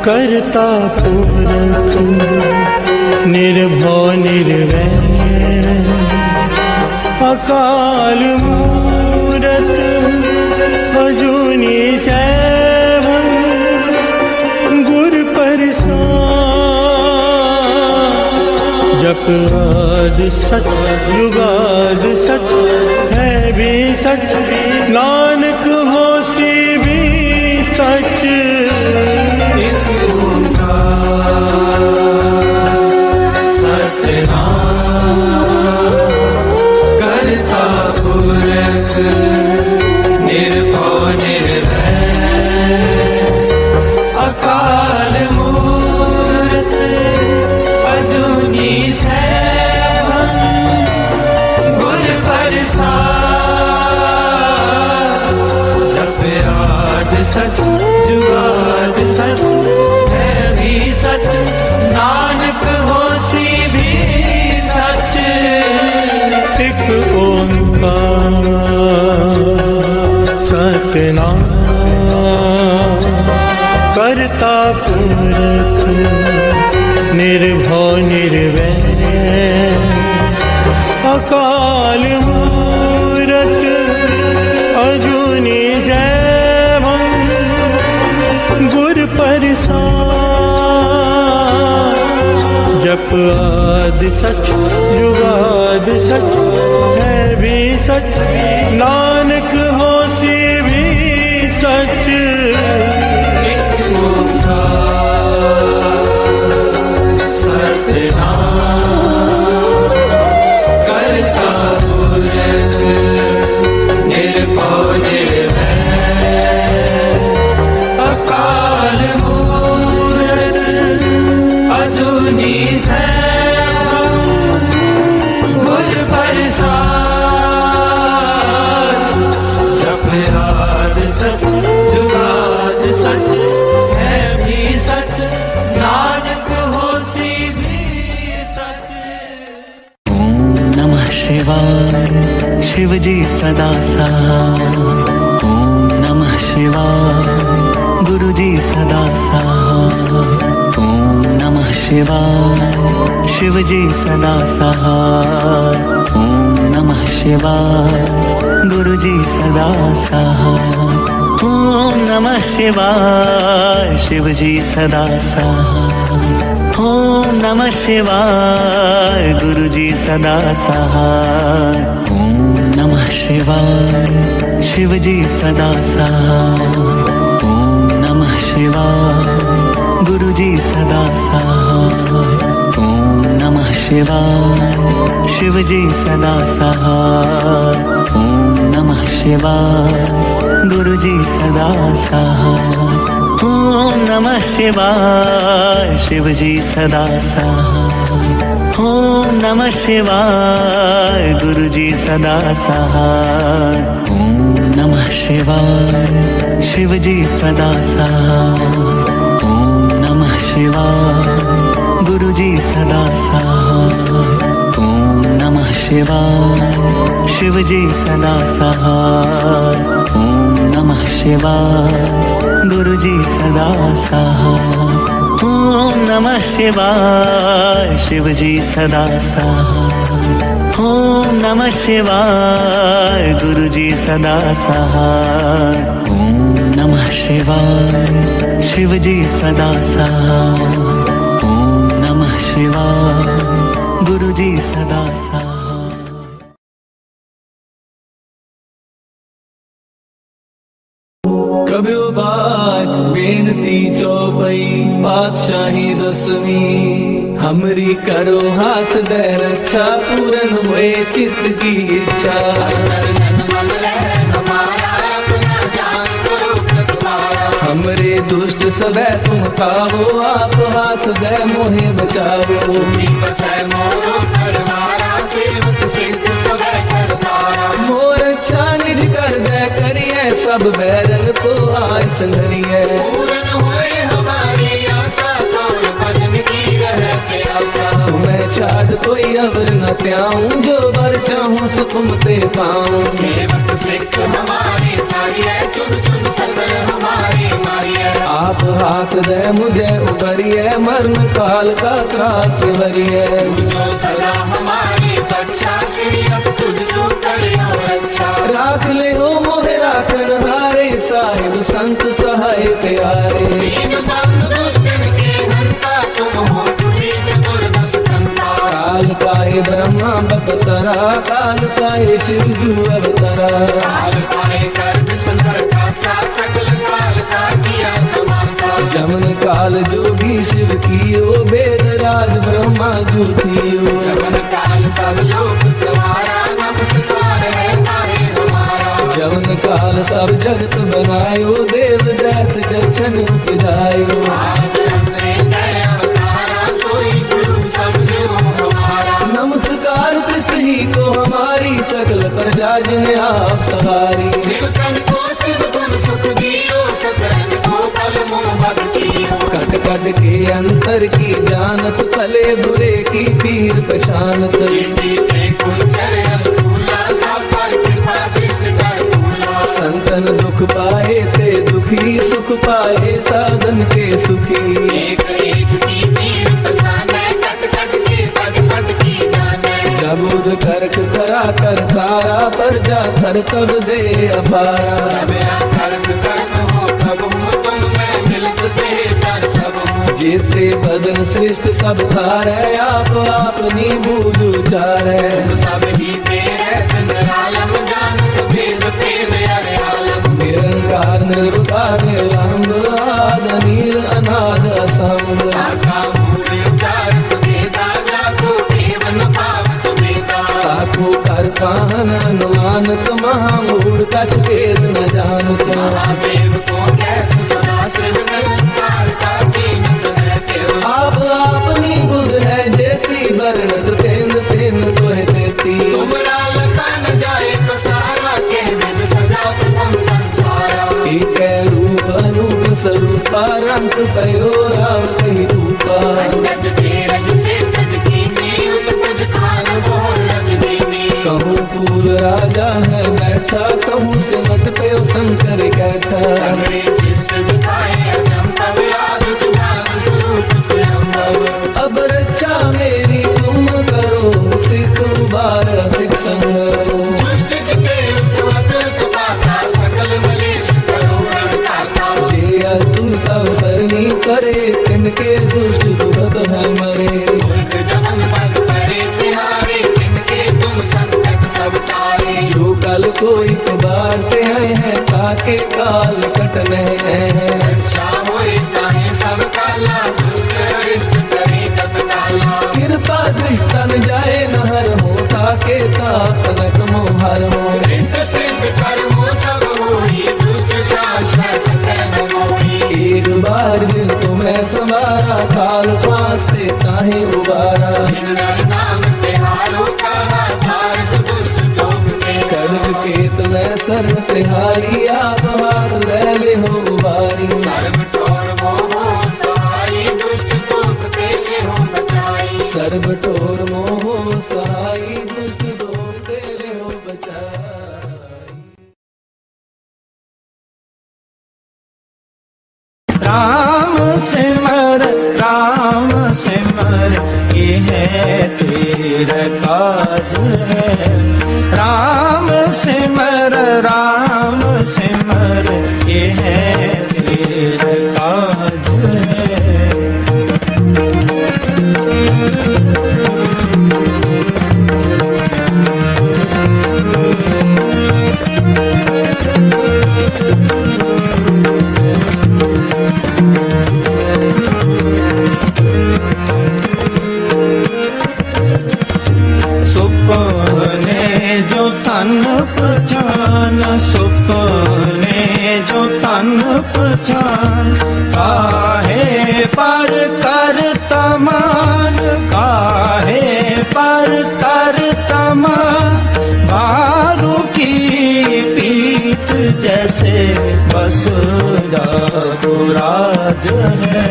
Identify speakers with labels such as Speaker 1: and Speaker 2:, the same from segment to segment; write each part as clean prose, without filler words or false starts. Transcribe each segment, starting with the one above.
Speaker 1: करता पुरख निर्भव निर्वैर अकाल मूरत अजूनी सैभं गुर प्रसाद। जप आदि सच जुगाद सच है भी सच, नानक होसी भी सच।
Speaker 2: करता पुरख निर्भव निर्वैर अकाल मूरत अजूनी सैभं गुर प्रसाद। जप आद सच जुगाद सच है भी सच, नानक होसी भी सच।
Speaker 1: एक ओंकार सतनाम करता पुरख निर्भव निर्वैर अकाल मूरत अजूनी सैभं गुर प्रसाद। जप आद सच जुगाद सच है भी सच, नानक होसी भी सच।
Speaker 2: एक ओंकार सतनाम करता पुरख निर्भव निर्वैर अकाल मूरत अजूनी सैभं गुर प्रसाद। जप आद सच जुगाद सच है भी सच, नानक होसी भी सच।
Speaker 3: ओम नमः शिवाय शिव जी सदा सहाय। ओम नमः शिवाय गुरु जी सदा सहाय। ओम नमः शिवाय शिव जी सदा सहाय। ओम नमः शिवाय गुरु जी सदा सहाय। ओम नमः शिवाय शिव जी सदा सहाय। ओम नमः शिवाय गुरु जी सदा सहाय। ओम नमः शिवाय शिव जी सदा सहाय। ओम नमः शिवाय गुरु जी सदा सहाय। ओम नमः शिवाय शिव जी सदा सहाय। ओम नमः शिवाय गुरु जी सदा सहाय। ओम नमः शिवाय शिव जी सदा सहाय। ओम नमः शिवाय गुरु जी सदा सहाय। ओम नमः शिवाय शिव जी सदा सहाय। ओम नमः शिवाय गुरु जी सदा सहाय। ओम नमः शिवाय शिव जी सदा सहाय। ओम नमः शिवाय गुरु जी सदा सहाय। ओम नमः शिवाय शिव जी सदा सहाय। ओम नमः शिवाय गुरु जी सदा सहाय। ओम नमः शिवाय शिव जी सदा सहाय। ओम नमः शिवाय गुरु जी सदा सहाय।
Speaker 2: कब्यो बाज बेनती चौपई पातशाही दसवीं, हमरी करो हाथ दे रक्षा पूरन हुए चित्त की इच्छा। हमरे दुष्ट सबे तुम खाओ, आप हाथ दे मोहे बचाओ। मोर अच्छा सब बैरन को आय संघरिए।
Speaker 4: पूर्ण हुए हमारी आशा, कौन भजन की रहते आशा।
Speaker 2: मैं छाड़ कोई अवर न त्याऊं, जो बर चाहूं सो तुम ते पाऊं।
Speaker 4: सेवक सिख हमारी मारिए, चुन चुन सदर हमारी मारिए।
Speaker 2: आप हाथ दे मुझे उबरिए, मरण काल का त्रास वरिए।
Speaker 4: जो सदा हमारी रक्षा, श्री अस्तु जो करियो रक्षा।
Speaker 2: राख ले हो मोहे राखन हारे, साहिब संत सहाय प्यारे।
Speaker 4: दीन बंधु दुष्टन के हंता, तुम हो तुरी चतुर्दश कंता।
Speaker 2: काल पाए ब्रह्मा बपतरा, काल पाए शिव जू अवतरा।
Speaker 4: काल पाए कर विष्णु का सा, सकल काल का किया तमाशा।
Speaker 2: जमन काल जोगी शिव कियो, वेद राज ब्रह्मा जू थियो।
Speaker 4: जमन काल सब लोक सवारा, नमस्कार है तारे हमारा।
Speaker 2: जमन काल सब जगत बनायो, देव दैत दर्शन उपजायो।
Speaker 4: आदि अंतरे दया अवतारा, सोई गुरु समझो हमारा।
Speaker 2: नमस्कार कृष्ण को हमारी, सकल प्रजा जिन आप सवारी।
Speaker 4: शिव तन को शिव गुण सुख दियो, सकरन को बल मोह भक्तियो।
Speaker 2: कट कट के अंतर की जानत, भले बुरे की पीर पशानत।
Speaker 4: कीर्ति के कुंचर रसगुल्ला, सब पर कृपा दृष्टि कर फूला।
Speaker 2: संतन दुख पाए ते दुखी, सुख पाए साधन के सुखी।
Speaker 4: एक एक की पीर पहचाने, कट कट के पद पद की जाने।
Speaker 2: जबुद करक करा कर तारा, पर जा थर तब दे अपारा।
Speaker 4: जब कर्म कर्म हो तब हो, तुम मैं मिलत दे कर सब हो।
Speaker 2: जेते बदन श्रेष्ठ सब थारे, आप नी बूझ उचारे।
Speaker 4: सब ही तेरे चंद्रालम, जानत भेद भेद अरे आलम।
Speaker 2: निरंकार निर्विकार निरंग, आद नील अनाद असंग।
Speaker 4: आका मूल उचारत भेदा, जाको देवन पावत भेदा।
Speaker 2: ताको कर काहन अनुमानत, महामूढ़ कछ भेद न जानत।
Speaker 4: महादेव को कहत सदा शिव, निरंकार का जीनत रहते हो।
Speaker 2: आप अपनी बुध है जेती, वर्णत तेन तेन तोहे देती।
Speaker 4: तुमरा लखा न जाए पसारा, के विद सजा प्रथम संसारा।
Speaker 2: एक रूप अनूप स्वरूपा, रंग भयो राम कही रूपा।
Speaker 4: गज तेरज से गज कीनी, उपज खान बोल रजनीनी।
Speaker 2: कहूँ फूल राजा है बैठा, कहूँ सिमट पे शंकर कैठा।
Speaker 4: सगरे शिष्ट दिखाए अचंभव, आदि जुबान स्वरूप स्वयंभव।
Speaker 2: अब रक्षा मेरी तुम करो, सिख बार सिख संग।
Speaker 4: दुष्ट जिते उत्तवत उत्पाता, सकल मलेश करो रणदाता।
Speaker 2: जे अस्तुत अवसरनी करे, तिनके दुष्ट दुखत है मरे।
Speaker 4: मूर्ख जमन पद करे तिहारे, तिनके तुम संकट सब तारे।
Speaker 2: जो कल कोई बारते हैं, ताके काल कटने हैं।
Speaker 4: रक्षा होए ताहे सब काला, दुष्ट अरिष्ट करे तत्काला।
Speaker 2: कृपा दृष्टन जाए नहर हो, ताके ताकनक मोहर हो।
Speaker 4: रित सिद्ध कर्मो सब होई, दुष्ट शासन सकै न मोही।
Speaker 2: एक बार जिन तुम्हें समारा, काल पांचते ताहे उबारा।
Speaker 4: जिन नर नाम तिहारो कहा, भारत दुष्ट लोक के।
Speaker 2: कड़क के तुम्हें सर्व तिहारी, आप हाथ ले हो उबारी।
Speaker 4: सर्व ठोर मोह सहाई, दुष्ट दूत तेले हो बचाई।
Speaker 2: सर्व ठोर मोह सहाई, दुष्ट दोष तेरे हो बचाई।
Speaker 1: राम सिमर ये है तेरा काज है। राम सिमर ये है तेरा काज है। सुपने जो तन पहचान, सुपने जो तन पहचान, काहे पर कर तमान, काहे पर कर तमान। बारू की पीत जैसे बस जागो राज है।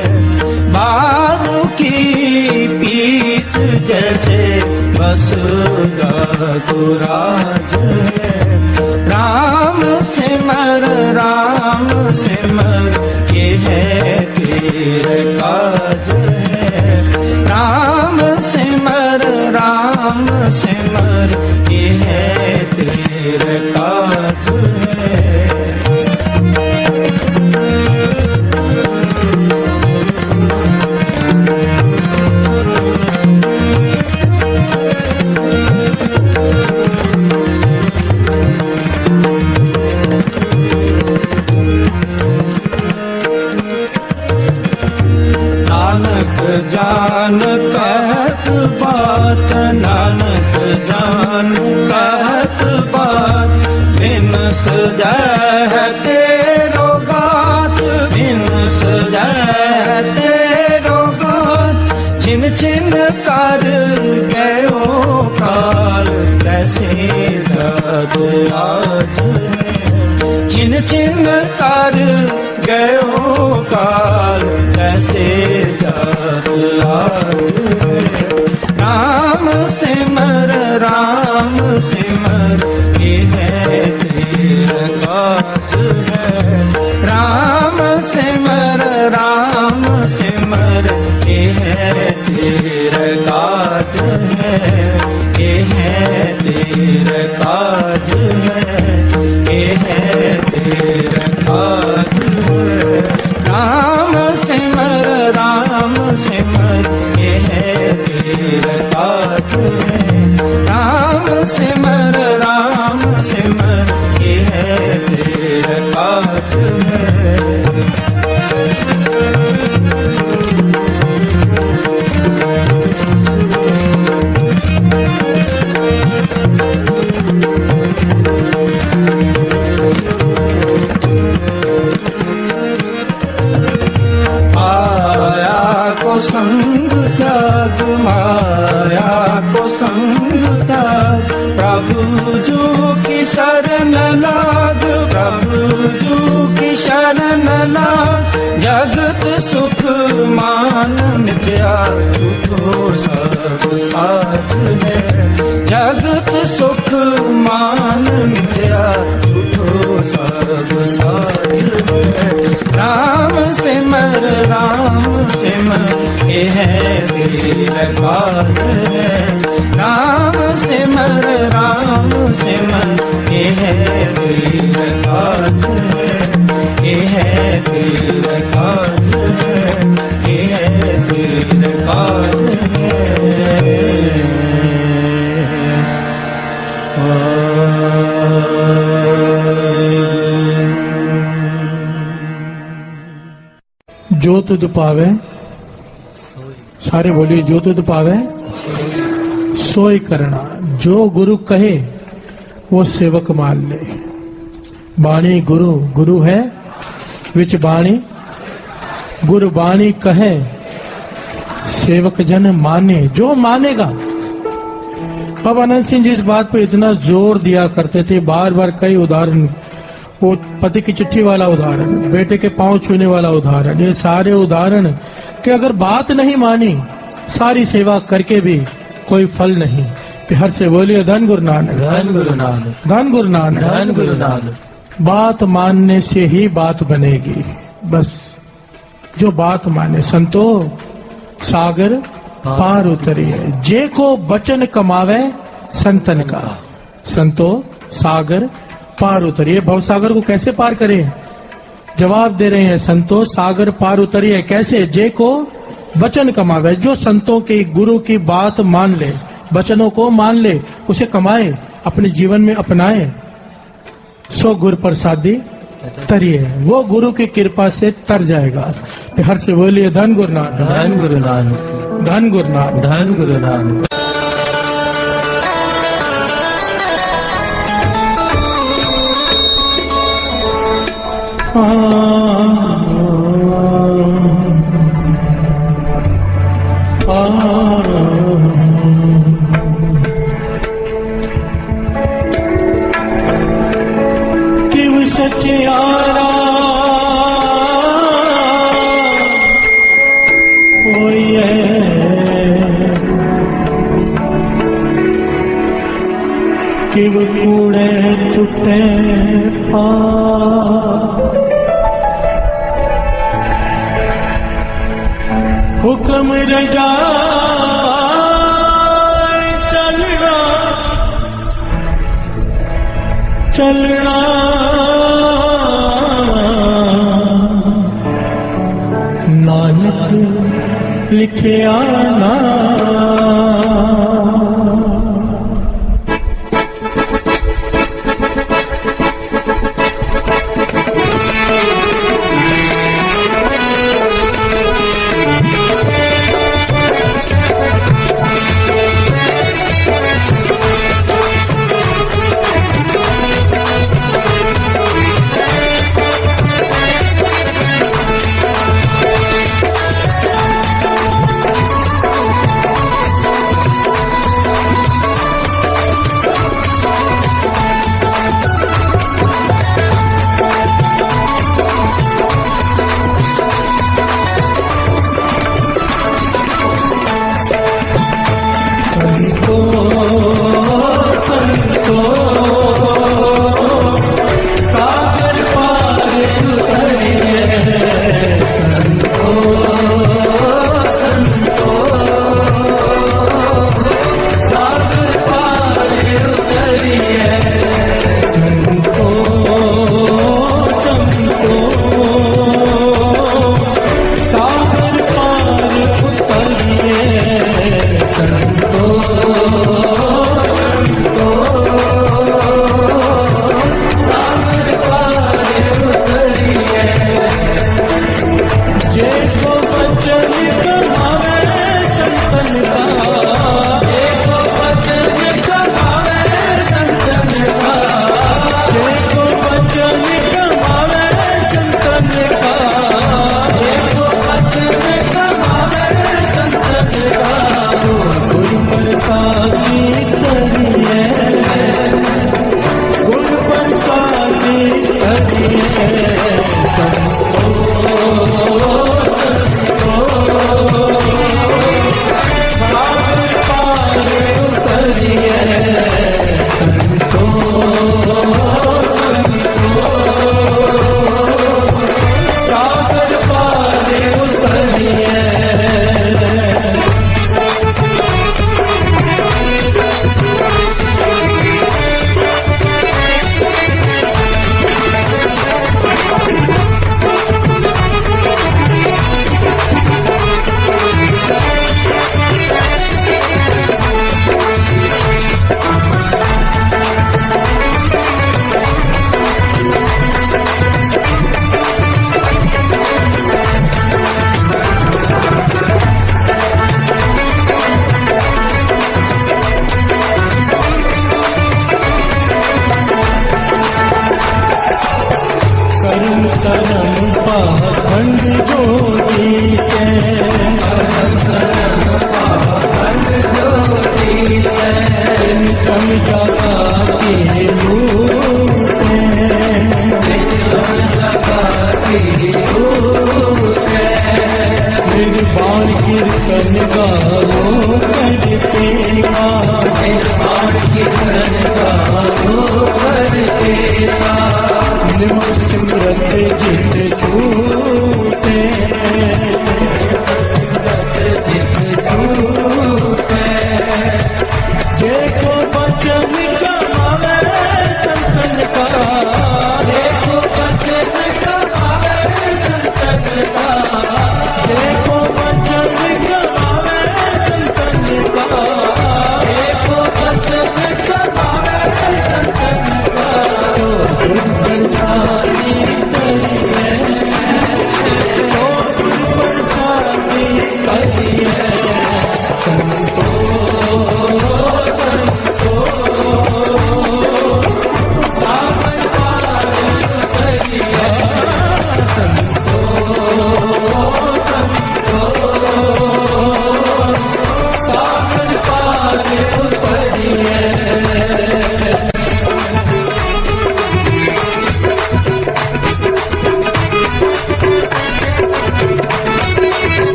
Speaker 1: बारू की पीत जैसे बस जागो राज है। राम सिमर ये है तेरे काज है। राम सिमर ये है तेरे काज है। जान कहत बात, नानक जान कहत बात, बिन सजह तेरो गात, बिन सजह तेरो गात। छिन छिन कर गयो काल, कैसे जद आज है। छिन छिन कर गयो काल, कैसे जद आज है। राम सिमर ये है तेरा काज है। राम सिमर ये है तेरा काज है। ये है तेरा काज है। ये है तेरा काज है। राम सिमर ये है तेरा काज है। राम सिमर ये है तेरा काज है। संग त्याग माया को संग त्याग, प्रभु जो की शरण लाग, प्रभु जो की शरण लाग। जगत सुख मान मिथ्या, झूठो सब साथ है। जगत सुख मान मिथ्या, झूठो सब साथ है। राम सिमर ये है तेरा काज है। राम सिमर ये है तेरा काज है। ये है तेरा काज है। ये है तेरा काज है।
Speaker 5: जो तुध पावे, सारे बोलिए, जो तुध पावे सोई करना। जो गुरु कहे वो सेवक मान ले। बाणी गुरु गुरु है, विच बाणी गुरु बाणी कहे, सेवक जन माने। जो मानेगा। अब अनंत सिंह जी इस बात पे इतना जोर दिया करते थे, बार बार कई उदाहरण, वो पति की चिट्ठी वाला उदाहरण, बेटे के पांव छूने वाला उदाहरण, ये सारे उदाहरण कि अगर बात नहीं मानी, सारी सेवा करके भी कोई फल नहीं। हर से बोलिए धन गुरु नानक,
Speaker 2: धन गुरु नानक,
Speaker 5: धन गुरु नानक,
Speaker 2: धन गुरु नानक।
Speaker 5: बात मानने से ही बात बनेगी। बस जो बात माने। संतो सागर पार उतरिए, जे को बचन कमावे संतन का। संतो सागर पार उतरिए। भव सागर को कैसे पार करें? जवाब दे रहे हैं, संतो सागर पार उतरिए। कैसे? जे को वचन कमावे, जो संतों की गुरु की बात मान ले, वचनों को मान ले, उसे कमाए, अपने जीवन में अपनाए। सो गुरु प्रसादी तरिए, वो गुरु की कृपा से तर जाएगा। हर से बोलिए धन गुरु नानक,
Speaker 2: धन गुरु नानक,
Speaker 5: धन गुरु नानक,
Speaker 2: धन गुरु नानक।
Speaker 5: किव सच सचियारा होइए किव कूड़े टूटे पा हुक्म रजा चलना चलना नानक लिखिया ना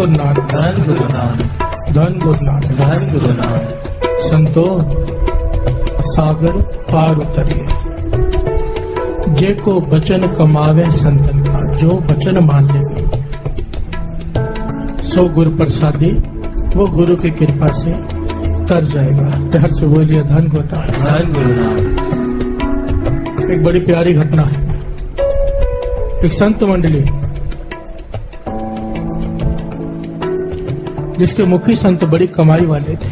Speaker 5: गुरु नानक,
Speaker 2: धन गुरु नानक,
Speaker 5: धन गुरु नानक।
Speaker 2: धन गुरु नानक।
Speaker 5: संतो सागर पार उतरिए, जे को बचन कमावे संतन का, जो बचन मान ले सो गुरु प्रसादी, वो गुरु की कृपा से तर जाएगा। प्यार से बोलिए धन गुरु नानक,
Speaker 2: धन गुरु नानक।
Speaker 5: एक बड़ी प्यारी घटना है। एक संत मंडली जिसके मुखी संत बड़ी कमाई वाले थे,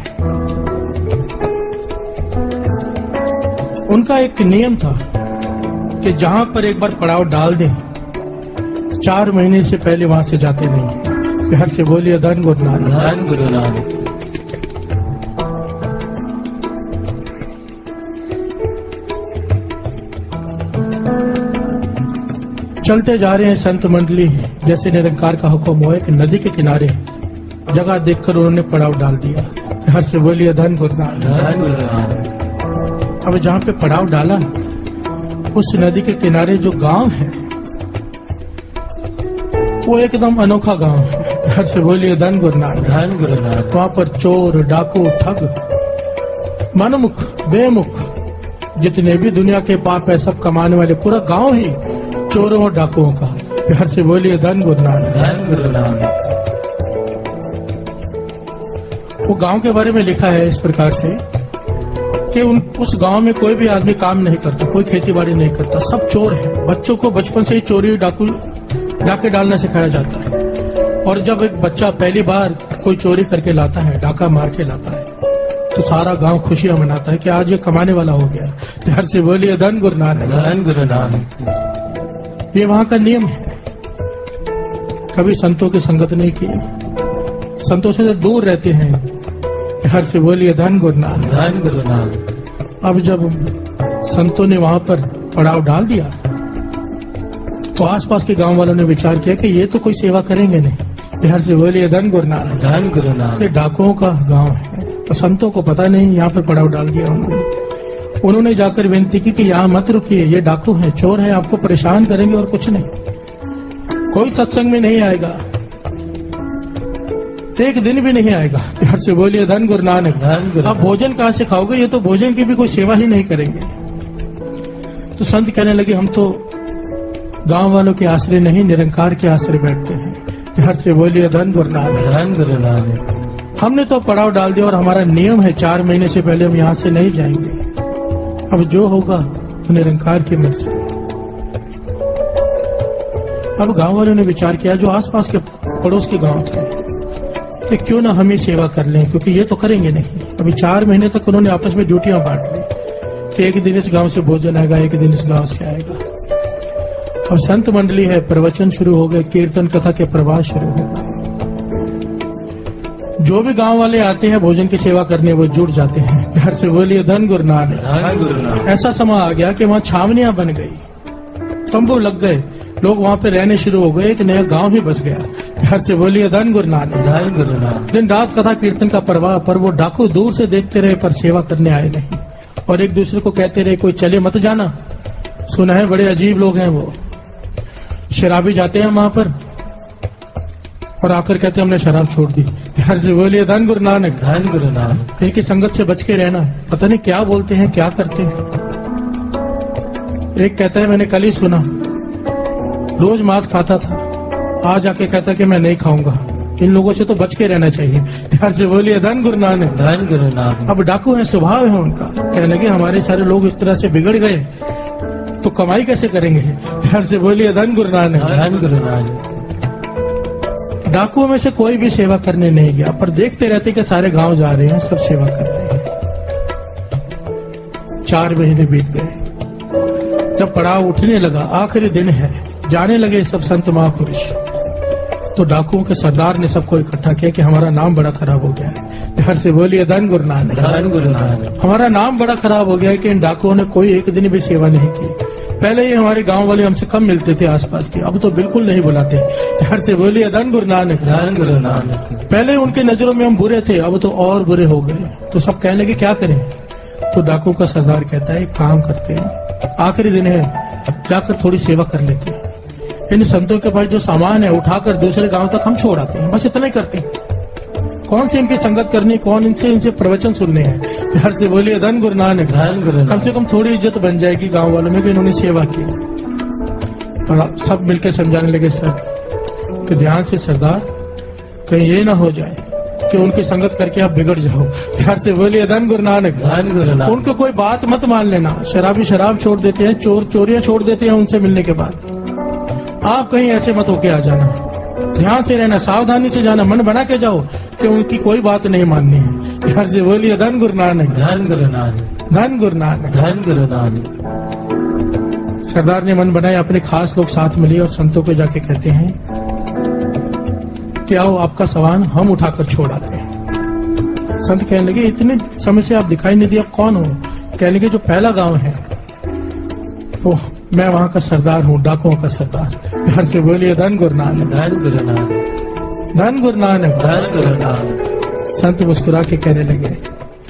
Speaker 5: उनका एक नियम था कि जहां पर एक बार पड़ाव डाल दें 4 महीने से पहले वहां से जाते नहीं। प्यार से बोलिए धन गुरु नानक,
Speaker 2: धन गुरु नानक।
Speaker 5: चलते जा रहे हैं संत मंडली, जैसे निरंकार का हुक्म हुआ कि नदी के किनारे जगह देखकर उन्होंने पड़ाव डाल दिया। हर से बोलिए धन गुरु नानक,
Speaker 2: धन गुरु नानक।
Speaker 5: अब जहाँ पे पड़ाव डाला उस नदी के किनारे जो गांव है वो एकदम अनोखा गांव है। हर से बोलिए धन गुरु नानक,
Speaker 2: धन गुरु नानक।
Speaker 5: वहां पर चोर डाकू ठग मनमुख बेमुख जितने भी दुनिया के पाप है सब कमाने वाले, पूरा गांव ही चोरों और डाकुओं का। प्यार से बोलिए धन गुरु नानक,
Speaker 2: धन गुरु नानक।
Speaker 5: वो गांव के बारे में लिखा है इस प्रकार से कि उस गांव में कोई भी आदमी काम नहीं करता, कोई खेती बाड़ी नहीं करता, सब चोर है। बच्चों को बचपन से ही चोरी डाके डालना सिखाया जाता है, और जब एक बच्चा पहली बार कोई चोरी करके लाता है, डाका मार के लाता है, तो सारा गांव खुशियां मनाता है कि आज ये कमाने वाला हो गया। प्यार से बोलिए धन गुरु नानक,
Speaker 2: धन गुरु नानक।
Speaker 5: ये वहां का नियम है। कभी संतों की संगत नहीं की, संतों से दूर रहते हैं। हर से बोलिए धन गुरु नानक,
Speaker 2: धन गुरु नानक।
Speaker 5: अब जब संतों ने वहां पर पड़ाव डाल दिया तो आसपास के गांव वालों ने विचार किया कि ये तो कोई सेवा करेंगे नहीं। हर से बोलिए धन गुरु नानक,
Speaker 2: धन गुरु नानक।
Speaker 5: ये डाकुओं का गांव है, तो संतों को पता नहीं यहाँ पर पड़ाव डाल दिया उन्होंने जाकर विनती की कि यहाँ मत रुकिए, ये डाकू हैं, चोर हैं, आपको परेशान करेंगे और कुछ नहीं। कोई सत्संग में नहीं आएगा, एक दिन भी नहीं आएगा। प्यार से बोलिए धन गुरु नानक,
Speaker 2: धन गुरु।
Speaker 5: आप भोजन कहाँ से खाओगे, ये तो भोजन की भी कोई सेवा ही नहीं करेंगे। तो संत कहने लगे हम तो गांव वालों के आश्रय नहीं, निरंकार के आश्रय बैठते हैं। प्यार से बोलिए धन गुरु नानक,
Speaker 2: धन गुरु नानक।
Speaker 5: हमने तो पड़ाव डाल दिया और हमारा नियम है 4 महीने से पहले हम यहाँ से नहीं जाएंगे। अब जो होगा तो निरंकार की मर्जी। अब गांव वालों ने विचार किया, जो आसपास के पड़ोस के गांव थे, कि क्यों ना हम ही सेवा कर लें, क्योंकि ये तो करेंगे नहीं। अभी 4 महीने तक उन्होंने आपस में ड्यूटियां बांट ली कि एक दिन इस गांव से भोजन आएगा, एक दिन इस गांव से आएगा। अब संत मंडली है, प्रवचन शुरू हो गए, कीर्तन कथा के प्रवाह शुरू हो गए। जो भी गांव वाले आते हैं भोजन की सेवा करने वो जुड़ जाते हैं। प्यार से बोलिए धन गुरु नानक,
Speaker 2: धन गुरु नानक।
Speaker 5: ऐसा समय आ गया कि वहाँ छावनियां बन गई, तंबू लग गए, लोग वहाँ पे रहने शुरू हो गए, एक नया गांव ही बस गया। प्यार से बोलिए धन गुरु नानक,
Speaker 2: धन गुरु नानक।
Speaker 5: दिन रात कथा कीर्तन का प्रवाह, पर वो डाकू दूर से देखते रहे पर सेवा करने आए नहीं, और एक दूसरे को कहते रहे कोई चले मत जाना, सुना है बड़े अजीब लोग हैं वो, शराबी जाते हैं वहां पर और आकर कहते हमने शराब छोड़ दी। प्यार से बोलिए धन गुरु नानक,
Speaker 2: धन गुरु नानक।
Speaker 5: इनकी संगत से बच के रहना, पता नहीं क्या बोलते हैं क्या करते हैं। एक कहता है मैंने कल ही सुना, रोज मांस खाता था, आज आके कहता कि मैं नहीं खाऊंगा। इन लोगों से तो बच के रहना चाहिए। प्यार से बोलिए धन गुरु नानक,
Speaker 2: धन गुरु नानक।
Speaker 5: अब डाकू है, स्वभाव है उनका, कहने लगे हमारे सारे लोग इस तरह से बिगड़ गए तो कमाई कैसे करेंगे। प्यार से बोलिए धन गुरु नानक,
Speaker 2: धन गुरु नानक।
Speaker 5: डाकुओं में से कोई भी सेवा करने नहीं गया, पर देखते रहते कि सारे गांव जा रहे हैं, सब सेवा कर रहे हैं। 4 महीने बीत गए, जब पड़ाव उठने लगा, आखिरी दिन है, जाने लगे सब संत महापुरुष, तो डाकुओं के सरदार ने सबको इकट्ठा किया कि हमारा नाम बड़ा खराब हो गया है। प्यार से बोलिए धन गुरु नानक,
Speaker 2: धन गुरु नानक।
Speaker 5: हमारा नाम बड़ा खराब हो गया है कि इन डाकुओं ने कोई एक दिन भी सेवा नहीं की। पहले ये हमारे गांव वाले हमसे कम मिलते थे आसपास के, अब तो बिल्कुल नहीं बुलाते। प्यार से बोलिए धन गुरु नानक,
Speaker 2: धन गुरु नानक।
Speaker 5: पहले उनके नजरों में हम बुरे थे, अब तो और बुरे हो गए। तो सब कहने लगे क्या करें, तो डाकुओं का सरदार कहता है एक काम करते हैं, आखिरी दिन है, जाकर थोड़ी सेवा कर लेते हैं। इन संतों के पास जो सामान है उठाकर दूसरे गांव तक हम छोड़ आते हैं, बस इतना ही करते हैं। कौन से इनकी संगत करनी, कौन इनसे प्रवचन सुनने हैं। प्यार से बोलिए धन गुरु नानक। कम से कम थोड़ी इज्जत बन जाएगी गांव वालों में कि इन्होंने सेवा की। और सब मिलकर समझाने लगे सर कि ध्यान से सरदार, कहीं ये ना हो जाए कि उनकी संगत करके आप बिगड़ जाओ। प्यार से बोलिए धन गुरु नानक। उनको कोई बात मत मान लेना। शराबी शराब छोड़ देते हैं, चोर चोरियां छोड़ देते हैं उनसे मिलने के बाद। आप कहीं ऐसे मत होके आ जाना। ध्यान से रहना, सावधानी से जाना, मन बना के जाओ कि उनकी कोई बात नहीं माननी है। प्यार से बोलिए धन गुरु नानक।
Speaker 2: धन गुरु नानक।
Speaker 5: धन गुरु नानक।
Speaker 2: धन गुरु नानक।
Speaker 5: सरदार ने मन बनाया, अपने खास लोग साथ मिले और संतों को जाके कहते हैं कि आओ आपका सामान हम उठाकर छोड़ आते हैं। संत कहने लगे इतने समय से आप दिखाई नहीं दिया, कौन हो? कहने लगे जो पहला गांव है वो मैं वहां का सरदार हूँ, डाकुओं का सरदार। प्यार से बोलिए धन गुरु नानक।
Speaker 2: धन गुरु नानक।
Speaker 5: धन गुरु नानक।
Speaker 2: धन गुरु नानक।
Speaker 5: संत मुस्कुरा के कहने लगे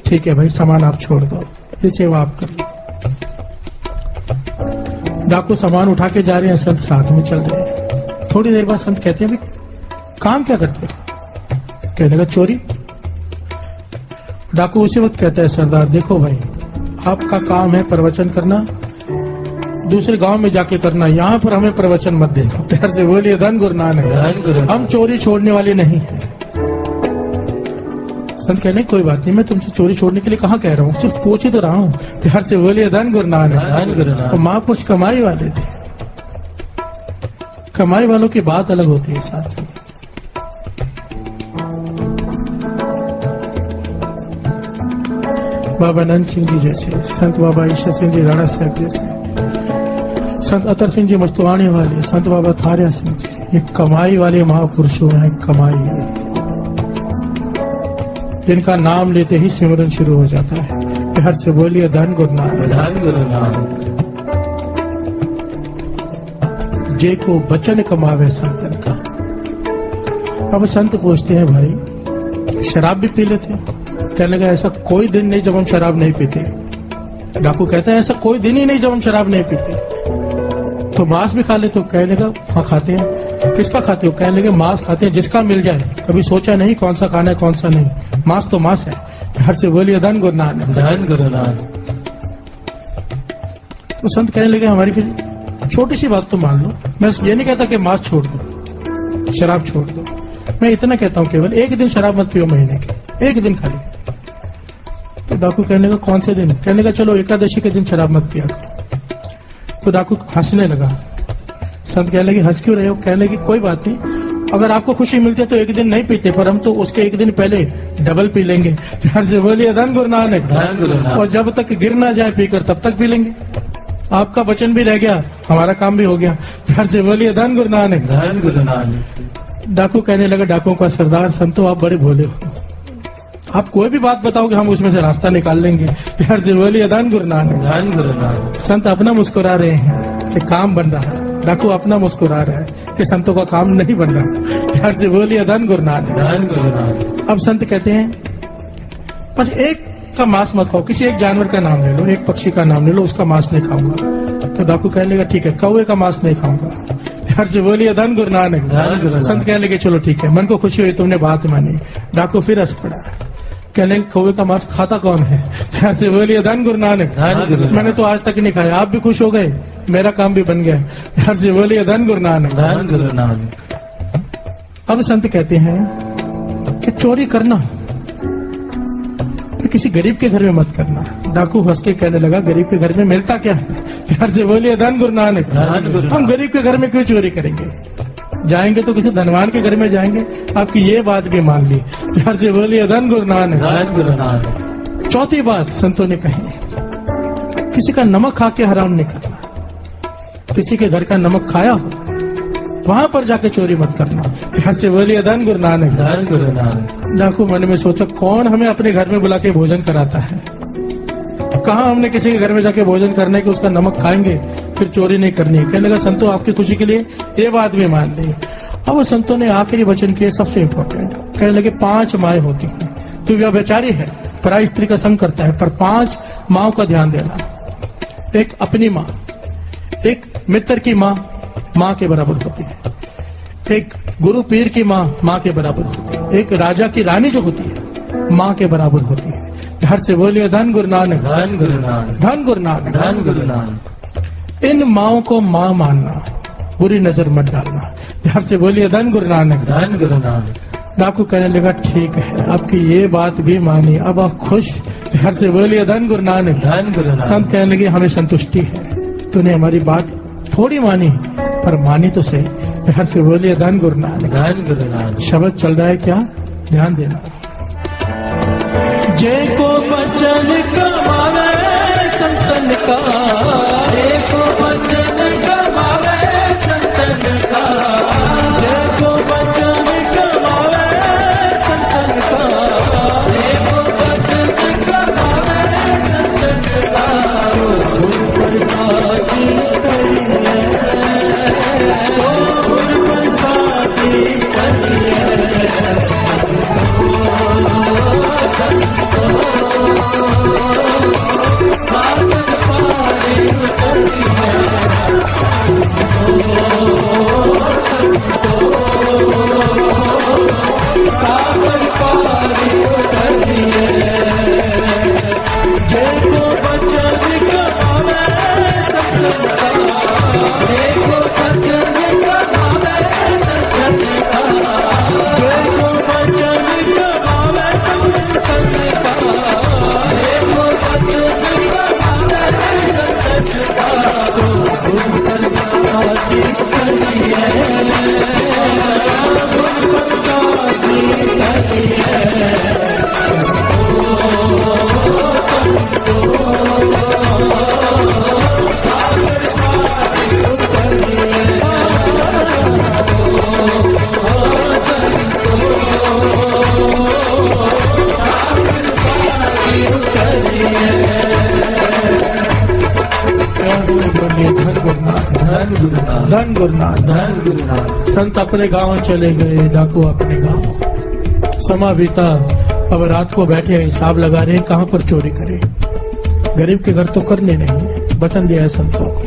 Speaker 5: ठीक है भाई, सामान आप छोड़ दो, ये सेवा आप कर लो। डाकू सामान उठा के जा रहे हैं, संत साथ में चल रहे हैं। थोड़ी देर बाद संत कहते हैं भाई काम क्या करते? कहने लगा चोरी। डाकू उसी वक्त कहता है सरदार देखो भाई, आपका काम है प्रवचन करना, दूसरे गांव में जाके करना, यहाँ पर हमें प्रवचन मत देना। प्यार से बोलिए धन गुरु नानक। हम चोरी छोड़ने वाले नहीं हैं। संत कहने कोई बात नहीं, मैं तुमसे चोरी छोड़ने के लिए कहाँ कह रहा हूँ, सिर्फ पूछ ही तो रहा हूँ। प्यार से बोलिए धन गुरु नानक। तो महापुरुष कमाई वाले थे, कमाई वालों की बात अलग होती है। साथ साथ बाबा नंद सिंह जी जैसे, संत बाबा ईश्वर सिंह जी राणा साहब जैसे, संत अतर सिंह जी मस्तवाणी वाले, संत बाबा थारिया सिंह जी, ये कमाई वाले महापुरुषों हैं। कमाई है जिनका नाम लेते ही सिमरन शुरू हो जाता है। प्यार से बोलिए धन गुरु नानक।
Speaker 2: धन गुरु नानक।
Speaker 5: जे को बचन कमावे साधन का। अब संत पूछते हैं भाई शराब भी पी लेते? कहने लगा ऐसा कोई दिन नहीं जब हम शराब नहीं पीते। डाकू कहता है ऐसा कोई दिन ही नहीं जब हम शराब नहीं पीते। तो मांस भी खा ले? तो कहने लगा हाँ खाते हैं। किसका खाते हो? कहने लगे मांस खाते हैं जिसका मिल जाए, कभी सोचा नहीं कौन सा खाना है कौन सा नहीं, मांस तो मांस है। घर से बोलिए धन गुरु नानक।
Speaker 2: धन गुरु नानक।
Speaker 5: तो संत कहने लगे हमारी फिर छोटी सी बात तो मान लो, मैं ये नहीं कहता कि मांस छोड़ दो, शराब छोड़ दो, मैं इतना कहता हूँ केवल एक दिन शराब मत पियो महीने के, एक दिन खाली। तो डाकू कहने का कौन से दिन? कहने का चलो एकादशी के दिन शराब मत पिया करो। तो डाकू हंसने लगा। संत कहने लगे हंस क्यों रहे हो? कहने लगे कोई बात नहीं, अगर आपको खुशी मिलती है तो एक दिन नहीं पीते, पर हम तो उसके एक दिन पहले डबल पी लेंगे। प्यार से बोलिए धन गुरु नानक। और जब तक गिर ना जाए पीकर तब तक पी लेंगे। आपका वचन भी रह गया, हमारा काम भी हो गया। प्यार से बोलिए धन गुरु नानक।
Speaker 2: धन गुरु नानक।
Speaker 5: डाकू कहने लगा डाकुओं का सरदार संतो आप बड़े भोले हो, आप कोई भी बात बताओगे हम उसमें से रास्ता निकाल लेंगे। प्यार से बोलिए धन गुरु नानक।
Speaker 2: धन गुरु नानक।
Speaker 5: संत अपना मुस्कुरा रहे हैं कि काम बन रहा है, डाकू अपना मुस्कुरा रहा है कि संतों का काम नहीं बन रहा। प्यार से बोलिए धन गुरु नानक।
Speaker 2: धन गुरु नानक।
Speaker 5: अब संत कहते हैं बस एक का मांस मत खाओ, किसी एक जानवर का नाम ले लो, एक पक्षी का नाम ले लो, उसका मांस नहीं खाऊंगा। तो डाकू कहने लगा ठीक है, कौवे का मांस नहीं खाऊंगा। प्यार से बोलिए धन गुरु नानक। संत कहने लगे चलो ठीक है, मन को खुशी हुई तुमने बात मानी। डाकू फिर हंस पड़ा। कहने लगे कौवे का मांस खाता कौन है? प्यार से बोलिए धन गुरु नानक। मैंने तो आज तक नहीं खाया, आप भी खुश हो गए, मेरा काम भी बन गया। प्यार से बोलिए धन गुरु नानक।
Speaker 2: धन गुरु नानक।
Speaker 5: अब संत कहते हैं कि चोरी करना तो किसी गरीब के घर में मत करना। डाकू हंस के कहने लगा गरीब के घर में मिलता क्या है? प्यार से बोलिए धन गुरु नानक। हम गरीब के घर में क्यों चोरी करेंगे? जाएंगे तो किसी धनवान के घर में जाएंगे। आपकी ये बात भी मान ली। प्यार से बोलिए धन गुरु नानक।
Speaker 2: धन गुरु नानक।
Speaker 5: चौथी बात संतों ने कही, किसी का नमक खा के हराम नहीं करना। किसी के घर का नमक खाया हो वहां पर जाके चोरी मत करना। प्यार से बोलिए धन गुरु नानक।
Speaker 2: धन गुरु नानक।
Speaker 5: डाकू मन में सोचा कौन हमें अपने घर में बुला के भोजन कराता है? कहाँ हमने किसी के घर में जाके भोजन करने के उसका नमक खाएंगे फिर चोरी नहीं करनी है। कहने लगा संतों आपकी खुशी के लिए ये बात भी मान ली। अब वो संतों ने आखिरी वचन किए सबसे इम्पोर्टेंट। कहने लगे 5 माएँ होती हैं, तो व्यभिचारी है, पराई स्त्री का संग करता है, पर 5 माओं का ध्यान देना। एक अपनी माँ, एक मित्र की माँ, माँ के बराबर होती है। एक गुरु पीर की माँ के बराबर होती है। एक राजा की रानी जो होती है माँ के बराबर होती है। हर से बोलिए धन गुरु नानक,
Speaker 2: धन गुरु नानक,
Speaker 5: धन गुरु नानक,
Speaker 2: धन गुरु नानक।
Speaker 5: इन माओ को माँ मानना, बुरी नजर मत डालना। हर से बोलिए धन गुरु नानक,
Speaker 2: धन गुरु नानक।
Speaker 5: डाकू कहने लगा ठीक है, आपकी ये बात भी मानी, अब आप खुश? हर से बोलिए धन गुरु नानक,
Speaker 2: धन गुरु नानक।
Speaker 5: संत कहने लगे हमें संतुष्टि है, तूने हमारी बात थोड़ी मानी पर मानी तो सही। हर से बोलिए धन गुरु नानक,
Speaker 2: धन गुरु नानक।
Speaker 5: शब्द चल रहा है क्या, ध्यान देना। जय को बचन कमावे संतन का, जय को बचन कमावे संतन का, जय को बचन कमावे संतन का, जय को बचन कमावे संतन का। जो प्रसादी करिए, जो प्रसादी करिए, धन गुरु नानक,
Speaker 2: धन गुरु नानक।
Speaker 5: संत अपने गांव चले गए, डाकू अपने गांव। समा बीता, अब रात को बैठे हिसाब लगा रहे कहां पर चोरी करें। गरीब के घर तो करने नहीं, वचन दिया है संतों को।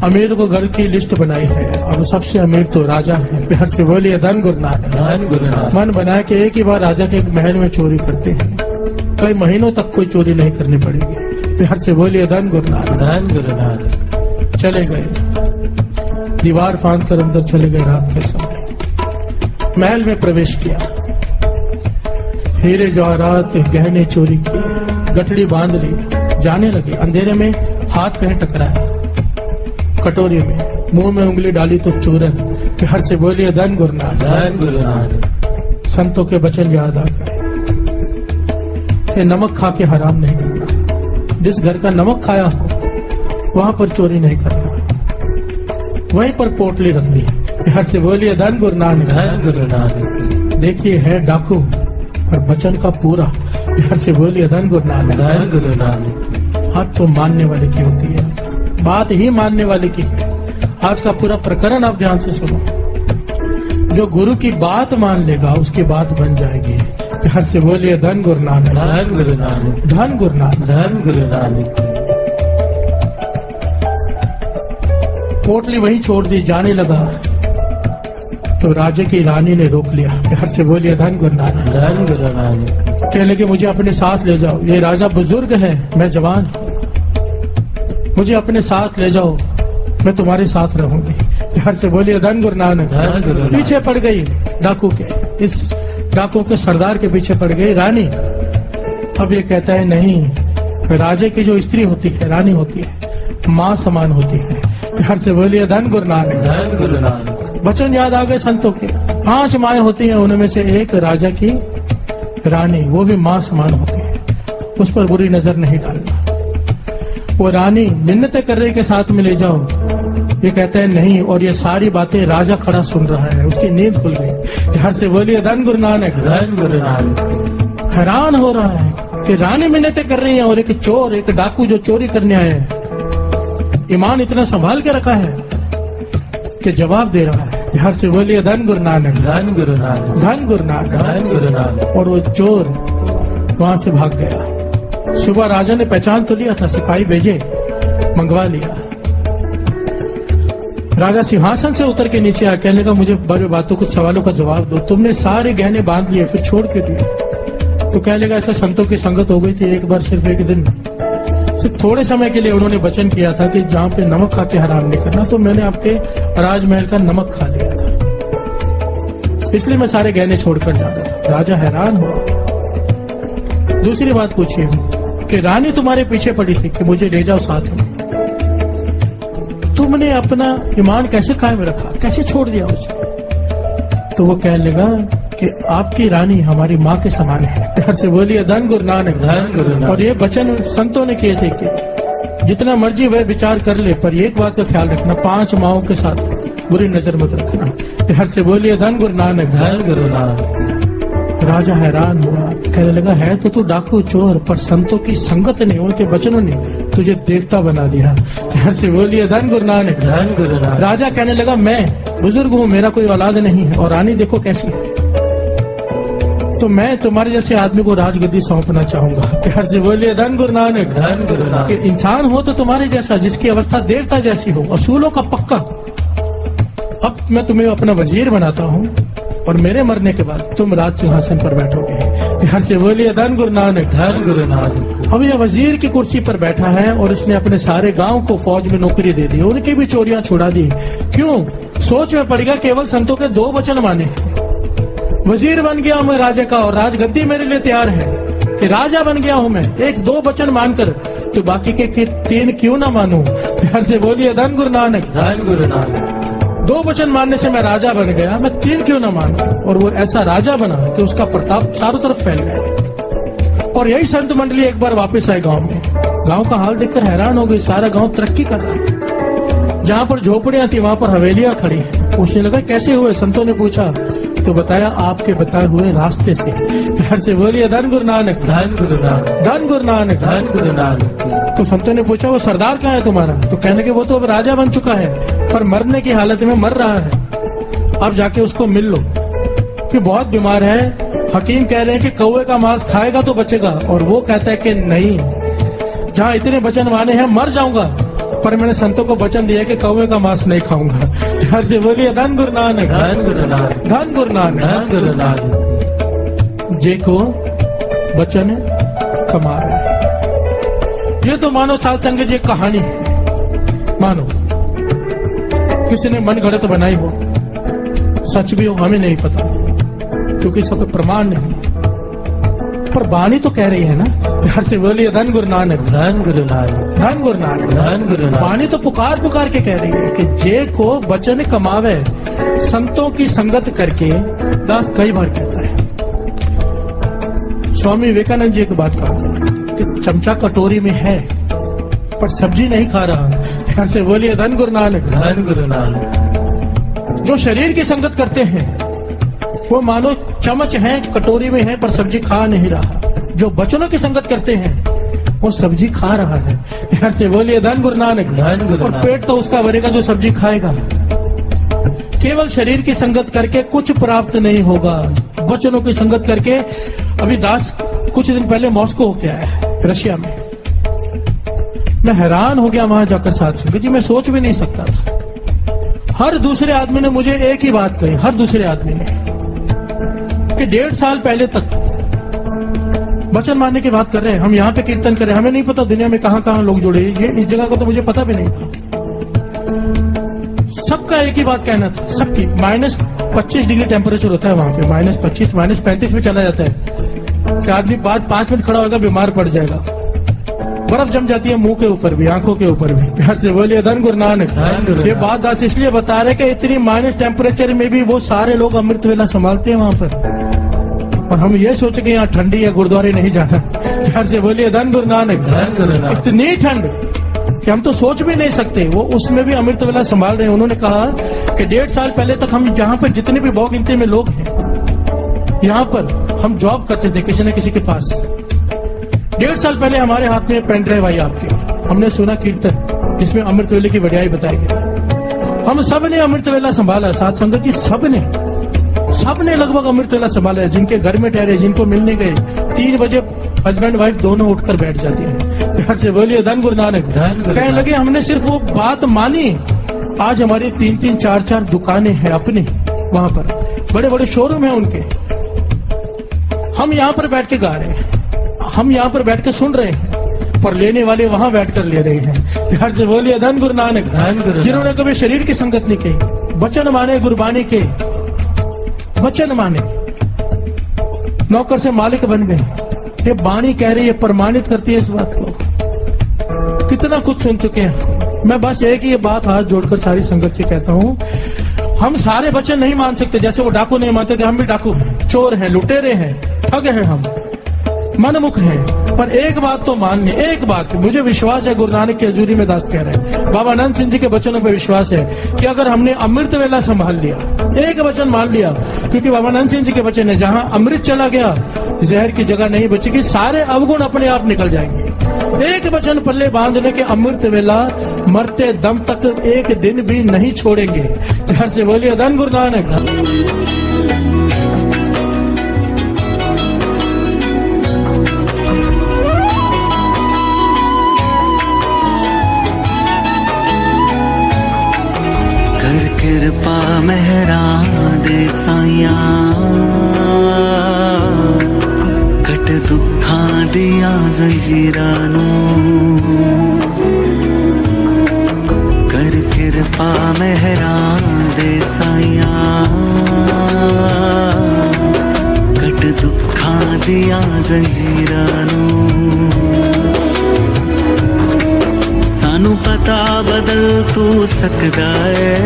Speaker 5: अमीर को घर की लिस्ट बनाई है, और सबसे अमीर तो राजा है। प्यार से बोलिए धन गुरु नानक,
Speaker 2: धन गुरु नानक।
Speaker 5: मन बनाए कि एक ही बार राजा के एक महल में चोरी करते हैं, कई महीनों तक कोई चोरी नहीं करनी पड़ेगी। प्यार से बोलिए धन गुरु नानक,
Speaker 2: धन गुरु नानक।
Speaker 5: चले गए, दीवार फांद कर अंदर चले गए। रात के समय महल में प्रवेश किया, हीरे जवाहरात गहने चोरी किए, गठड़ी बांध ली, जाने लगे। अंधेरे में हाथ कहीं टकराया, कटोरी में मुंह में उंगली डाली तो चूरन। प्यार से बोलिए धन गुरु नानक,
Speaker 2: धन गुरु नानक।
Speaker 5: संतों के वचन याद आ गए कि नमक खा के हराम नहीं करना। जिस घर का नमक खाया हो वहां पर चोरी नहीं करना, वहीं पर पोटली रख दी। हर से बोलिए धन गुरु नानक,
Speaker 2: धन गुरु नानक।
Speaker 5: देखिए है डाकू और वचन का पूरा। हर से बोलिए धन गुरु नानक,
Speaker 2: धन गुरु नानक।
Speaker 5: बात तो मानने वाले की होती है, बात ही मानने वाले की है। आज का पूरा प्रकरण आप ध्यान से सुनो। जो गुरु की बात मान लेगा उसकी बात बन जाएगी। हर से बोलिए धन गुरु नानक,
Speaker 2: धन गुरु नानक।
Speaker 5: धन गुरु नानक।
Speaker 2: धन गुरु नानक।
Speaker 5: पोटली वहीं छोड़ दी, जाने लगा तो राजा की रानी ने रोक लिया। प्यार से बोलिए धन गुरु नानक,
Speaker 2: धन गुरु नानक।
Speaker 5: कहने लगे मुझे अपने साथ ले जाओ, ये राजा बुजुर्ग है, मैं जवान हूं, मुझे अपने साथ ले जाओ, मैं तुम्हारे साथ रहूंगी। प्यार से बोलिए धन गुरु नानक,
Speaker 2: धन गुरु नानक।
Speaker 5: पीछे पड़ गई डाकू के, इस डाकू के सरदार के पीछे पड़ गई रानी। अब ये कहता है नहीं, राजे की जो स्त्री होती है, रानी होती है, माँ समान होती है। प्यार से बोलिए धन गुरु नानक,
Speaker 2: धन गुरु नानक।
Speaker 5: वचन याद आ गए संतों के। 5 माएँ होती हैं, उनमें से एक राजा की रानी, वो भी माँ समान होती है, उस पर बुरी नजर नहीं डालना। वो रानी मिन्नतें कर रही के साथ में ले जाओ, ये कहते हैं नहीं, और ये सारी बातें राजा खड़ा सुन रहा है, उसकी नींद खुल गई। हर से बोलिए धन गुरु नानक,
Speaker 2: धन गुरु नानक।
Speaker 5: हैरान हो रहा है कि रानी मिन्नतें कर रही है और एक चोर, एक डाकू जो चोरी करने आए हैं, ईमान इतना संभाल के रखा है कि जवाब दे रहा है। हर से बोलिए धन गुरु नानक,
Speaker 2: धन गुरु नानक।
Speaker 5: धन गुरु नानक।
Speaker 2: धन गुरु नानक।
Speaker 5: और वो चोर वहां से भाग गया। सुबह राजा ने पहचान तो लिया था, सिपाही भेजे, मंगवा लिया। राजा सिंहासन से उतर के नीचे आ कहने का मुझे बड़े बातों कुछ सवालों का जवाब दो। तुमने सारे गहने बांध लिए फिर छोड़ के दिए। तो कहने लगा ऐसा संतों की संगत हो गई थी एक बार, सिर्फ एक दिन, सिर्फ थोड़े समय के लिए उन्होंने वचन किया था कि जहां पे नमक खा के हराम नहीं करना, तो मैंने आपके राजमहल का नमक खा लिया था, इसलिए मैं सारे गहने छोड़कर जा रहा था। राजा हैरान हुआ। दूसरी बात पूछिए कि रानी तुम्हारे पीछे पड़ी थी कि मुझे ले जाओ साथ में, तुमने अपना ईमान कैसे कायम रखा, कैसे छोड़ दिया उसे? तो वो कहने लगा कि आपकी रानी हमारी माँ के समान है। प्यार से बोलिए धन गुरु नानक।
Speaker 2: धन गुरु नानक।
Speaker 5: और ये वचन संतों ने किए थे कि जितना मर्जी वह विचार कर ले, पर एक बात का ख्याल रखना, 5 माओं के साथ बुरी नजर मत रखना। प्यार से बोलिए धन गुरु नानक।
Speaker 2: धन गुरु नानक।
Speaker 5: राजा हैरान हुआ, कहने लगा है तो तू डाकू चोर, पर संतों की संगत ने, उनके वचनों ने तुझे देवता बना दिया। प्यार से बोलिए धन गुरु नानक।
Speaker 2: धन गुरु नानक।
Speaker 5: राजा कहने लगा मैं बुजुर्ग हूँ, मेरा कोई औलाद नहीं है, और रानी देखो कैसी है, तो मैं तुम्हारे जैसे आदमी को राजगद्दी सौंपना चाहूंगा। प्यार से बोलिए धन गुरु नानक।
Speaker 2: धन गुरु नानक।
Speaker 5: कि इंसान हो तो तुम्हारे जैसा, जिसकी अवस्था देवता जैसी हो, असूलों का पक्का। अब मैं तुम्हें अपना वजीर बनाता हूँ और मेरे मरने के बाद तुम राज सिंहासन पर बैठोगे। प्यार से बोलिए धन गुरु नानक।
Speaker 2: धन गुरु नानक।
Speaker 5: अब यह वजीर की कुर्सी पर बैठा है और इसने अपने सारे गांव को फौज में नौकरी दे दी, उनकी भी चोरियां छुड़ा दी। क्यों? सोच में पड़ गया केवल संतों के 2 वचन माने। वजीर बन गया हूं मैं राजा का, और राजगद्दी मेरे लिए तैयार है कि राजा बन गया हूं मैं, 1-2 वचन मानकर, तो बाकी के 3 क्यों ना मानूं? प्यार से बोलिए धन गुरु नानक।
Speaker 2: धन गुरु नानक।
Speaker 5: 2 वचन मानने से मैं राजा बन गया, मैं 3 क्यों ना मानूं? और वो ऐसा राजा बना कि उसका प्रताप चारों तरफ फैल गया। और यही संत मंडली एक बार वापस आए गांव में। गांव का हाल देखकर हैरान हो गई, सारा गांव तरक्की कर रहा है। जहां पर झोपड़ियां थी वहां पर हवेलियां खड़ी हैं। पूछने लगा कैसे हुए? संतों ने पूछा तो बताया आपके बताए हुए रास्ते से। प्यार से बोलिए धन गुरु नानक।
Speaker 2: धन गुरु नानक।
Speaker 5: धन गुरु नानक।
Speaker 2: धन गुरु नानक।
Speaker 5: तो संतों ने पूछा वो सरदार कहाँ है तुम्हारा? तो कहने के वो तो अब राजा बन चुका है, पर मरने की हालत में मर रहा है, अब जाके उसको मिल लो कि बहुत बीमार है। हकीम कह रहे हैं कि कौवे का मांस खाएगा तो बचेगा, और वो कहता है कि नहीं, जहाँ इतने वचन माने हैं मर जाऊंगा, पर मैंने संतों को वचन दिया कि कौवे का मांस नहीं खाऊंगा। घर से बोलिए धन गुरु नानक।
Speaker 2: धन गुरु नानक।
Speaker 5: धन गुरु नानक।
Speaker 2: धन गुरु नानक।
Speaker 5: जे को वचन कमा रहे। ये तो मानो साल संग जी कहानी है, मानो किसी ने मन गढ़ंत बनाई हो, सच भी हो हमें नहीं पता, क्योंकि इसका कोई प्रमाण नहीं, पर बाणी तो कह रही है ना। प्यार से बोलिए धन गुरु नानक।
Speaker 2: धन गुरु नानक।
Speaker 5: धन गुरु नानक।
Speaker 2: धन गुरु नानक।
Speaker 5: बाणी तो पुकार पुकार के कह रही है कि जे को वचन कमावे, संतों की संगत करके। दास कई बार कहता है, स्वामी विवेकानंद जी एक बात कहा कि चमचा कटोरी में है पर सब्जी नहीं खा रहा। प्यार से बोलिए धन गुरु नानक।
Speaker 2: धन गुरु नानक।
Speaker 5: जो शरीर की संगत करते हैं वो मानो चम्मच है, कटोरी में है, पर सब्जी खा नहीं रहा। जो वचनों की संगत करते हैं वो सब्जी खा रहा है। प्यार से बोलिए धन गुरु नानक।
Speaker 2: धन गुरु
Speaker 5: और
Speaker 2: नानक।
Speaker 5: पेट तो उसका भरेगा जो सब्जी खाएगा। केवल शरीर की संगत करके कुछ प्राप्त नहीं होगा, वचनों की संगत करके। अभी दास कुछ दिन पहले मॉस्को होके आया है, रशिया में। मैं हैरान हो गया वहां जाकर साथ संगत जी, मैं सोच भी नहीं सकता था। हर दूसरे आदमी ने मुझे एक ही बात कही, हर दूसरे आदमी ने, कि 1.5 साल पहले तक वचन मानने की बात कर रहे हैं, हम यहाँ पे कीर्तन कर रहे हैं, हमें नहीं पता दुनिया में कहाँ कहाँ लोग जुड़े, ये इस जगह का तो मुझे पता भी नहीं था। सबका एक ही बात कहना था, सबकी। -25 डिग्री टेम्परेचर होता है वहां पे, -25, -35 में चला जाता है कि आदमी बाद 5 मिनट खड़ा होगा बीमार पड़ जाएगा। बर्फ जम जाती है मुंह के ऊपर भी, आंखों के ऊपर भी। प्यार से बोलिए धन गुरु नानक। ये बात दास इसलिए बता रहे कि इतनी माइनस टेम्परेचर में भी वो सारे लोग अमृत वेला संभालते हैं वहां पर, और हम ये सोचे कि यहाँ ठंडी है, गुरुद्वारे नहीं जाना। प्यार से बोलिए धन गुरु नानक।
Speaker 2: धन गुरु नानक।
Speaker 5: इतनी ठंड कि हम तो सोच भी नहीं सकते, वो उसमें भी अमृत वेला संभाल रहे हैं। उन्होंने कहा कि 1.5 साल पहले तक हम यहाँ पर जितने भी बहुत गिनती में लोग हैं, यहाँ पर हम जॉब करते थे किसी न किसी के पास। 1.5 साल पहले हमारे हाथ में पेन ड्राइव आई आपके, हमने सुना कीर्तन जिसमें अमृत वेले की बढ़ियाई बताई गई। हम सब ने अमृत वेला संभाला, साथ संगत जी सबने लगभग अमृत वेला संभाला है। जिनके घर में ठहरे, जिनको मिलने गए, 3 बजे हस्बैंड वाइफ दोनों उठकर बैठ जाती है। प्यार से बोलिए धन गुरु नानक। कहने लगे हमने सिर्फ वो बात मानी आज हमारी 3-3, 4-4 दुकानें हैं अपनी, वहां पर बड़े बड़े शोरूम हैं उनके। हम यहाँ पर बैठ के गा रहे हैं, हम यहाँ पर बैठ के सुन रहे हैं, पर लेने वाले वहां बैठकर ले रहे हैं। प्यार से बोलिए धन गुरु नानक, जिन्होंने कभी शरीर की संगत नहीं की, वचन माने गुरबानी के, वचन माने, नौकर से मालिक बन गए। ये बाणी कह रही है, प्रमाणित करती है इस बात को। कितना कुछ सुन चुके हैं। मैं बस एक ही ये बात हाथ जोड़कर सारी संगत से कहता हूँ, हम सारे वचन नहीं मान सकते। जैसे वो डाकू नहीं मानते थे, हम भी डाकू हैं, चोर हैं, लुटेरे हैं, ठग हैं, हम मनमुख हैं। पर एक बात तो माननी, एक बात मुझे विश्वास है, गुरु नानक की हजूरी में दास कह रहे हैं, बाबा आनंद सिंह जी के वचनों पर विश्वास है कि अगर हमने अमृत वेला संभाल लिया, एक वचन मान लिया, क्योंकि बाबा आनंद सिंह जी के वचन है, जहां अमृत चला गया जहर की जगह नहीं बचेगी, सारे अवगुण अपने आप निकल जाएंगे। एक वचन पल्ले बांधने के अमृत वेला मरते दम तक एक दिन भी नहीं छोड़ेंगे। घर से बोलिए धन गुरु नानक।
Speaker 3: कर कृपा मेहरा दे साइया, कट दुखां दिया जंजीरां नूं। कर कृपा मेहरा दे साइया, कट दुखां दिया जंजीरां नूं। सानू पता बदल तू सकदा है,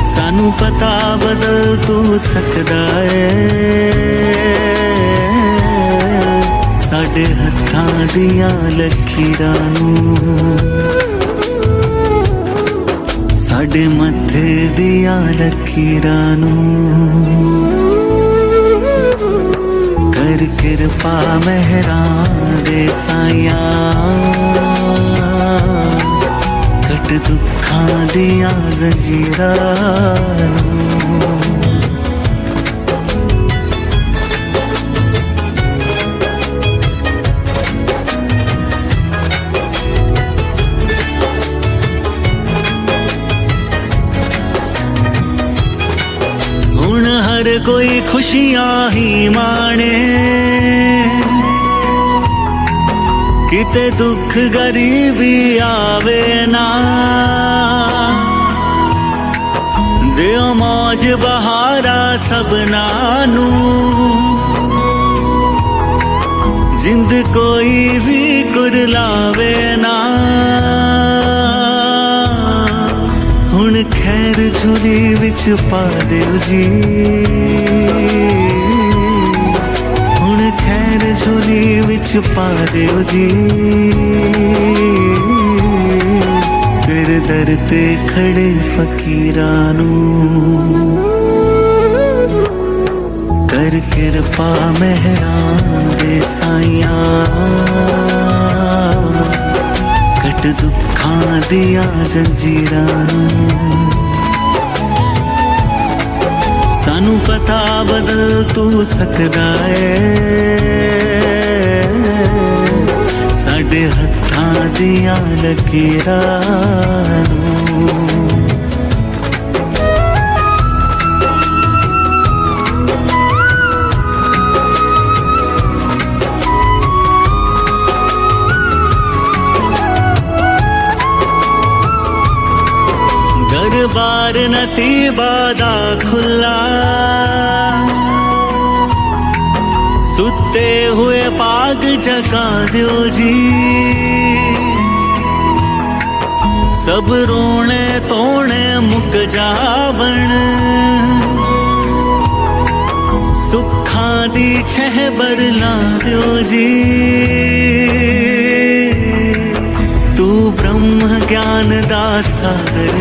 Speaker 3: सानू पता बदल तू सकदा है। साडे हत्थां दियां लकीरां नूं, साडे मत्थे दियां लकीरां नूं। कर कृपा मेहरा दे साइया, कट दुखां दियां जंजीरां नूं। हुण हर कोई खुशियां ही माणे, किते दुख गरीबी आवे ना। दियो मौज बहारा सबना नू, जिंद कोई भी कुरलावे ना। हुण खैर झोली विच पा दियो जी, हुण खैर झोली विच पा दियो जी। तेरे दर ते खड़े फकीरां नूं, कर कृपा मेहरा दे साइया, कट दुखां दियां जंजीरां नूं। सानू पता बदल तू सकदा है, साडे हत्थां दियां लकीरां नूं। दरबार नसीबा दा खुला, सुते हुए पाग जगा दियो जी। सब रोने तोने मुक जावण, सुखां दी छहबर ला दियो जी। तू ब्रह्म ज्ञान दा सागर,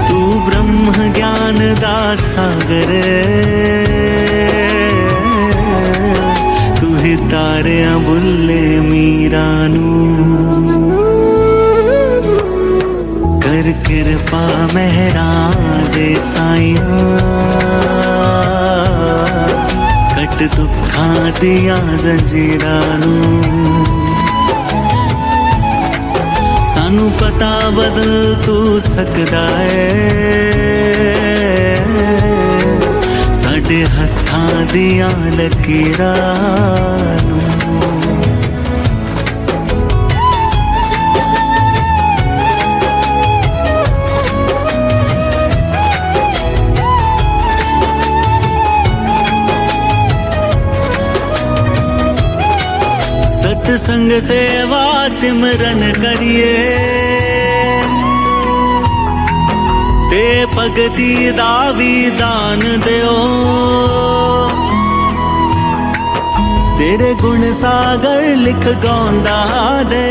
Speaker 3: तू ब्रह्म ज्ञान दा सागर। तू ही तारियां बुल्ले मीरा नूं, कर कृपा मेहरा दे साइया, कट दुखां दियां जंजीरां नूं। सानू पता बदल तू सकदा है साडे हत्थां दियां लकीरां नूं। सत्संग सेवा सिमरन करिए ते भगती दा भी दान दिओ तेरे गुण सागर लिख गांदा दे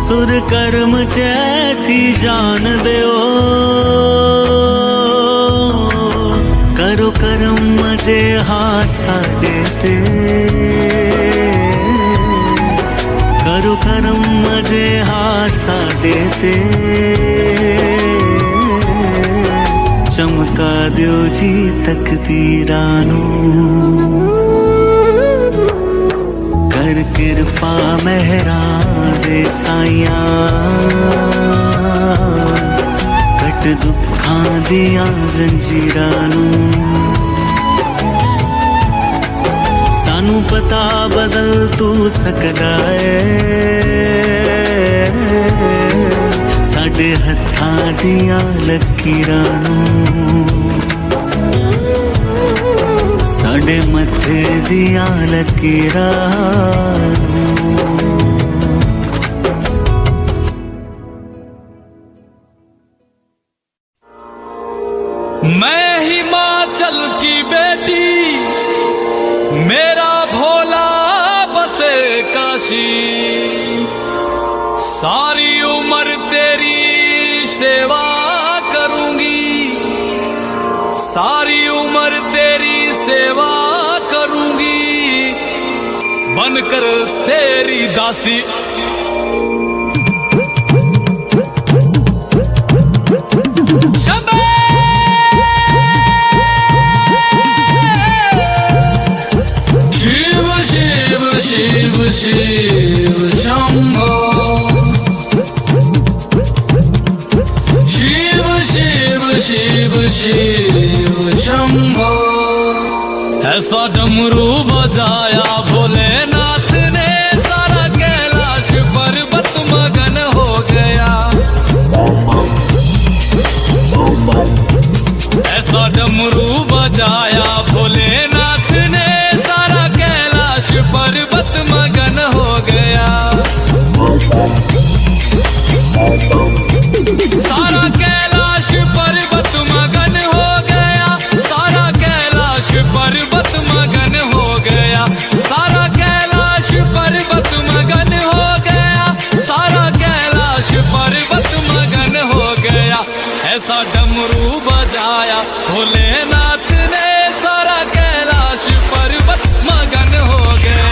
Speaker 3: सुर कर्म च ऐसी जान दिओ करो करम मजे हाँ साडे ते करो करम मजे हाँ साडे ते चमका दियो जी तकदीरां नूं कर कृपा मेहरां दे साईयां कट दुखां दियां जंजीरां नूं सानू पता बदल तू सकदा है साडे हत्थां दियां लकीरां नूं साडे मत्थे दियां लकीरां नूं।
Speaker 2: मैं हिमाचल की बेटी मेरा भोला बसे काशी सारी उम्र तेरी सेवा करूंगी सारी उम्र तेरी सेवा करूंगी बनकर तेरी दासी। शिव शिव शंभो शिव शिव शिव शिव शंभो ऐसा डमरू बजाया भोलेनाथ ने सारा कैलाश पर्वत मगन हो गया ऐसा डमरू बजाया भोलेनाथ ने सारा कैलाश पर्वत मगन हो गया सारा कैलाश पर्वत मगन हो गया सारा कैलाश पर्वत मगन हो गया सारा कैलाश पर्वत मगन हो गया सारा कैलाश पर्वत मगन हो गया ऐसा डमरू बजाया भोलेनाथ ने सारा कैलाश पर्वत मगन हो गया।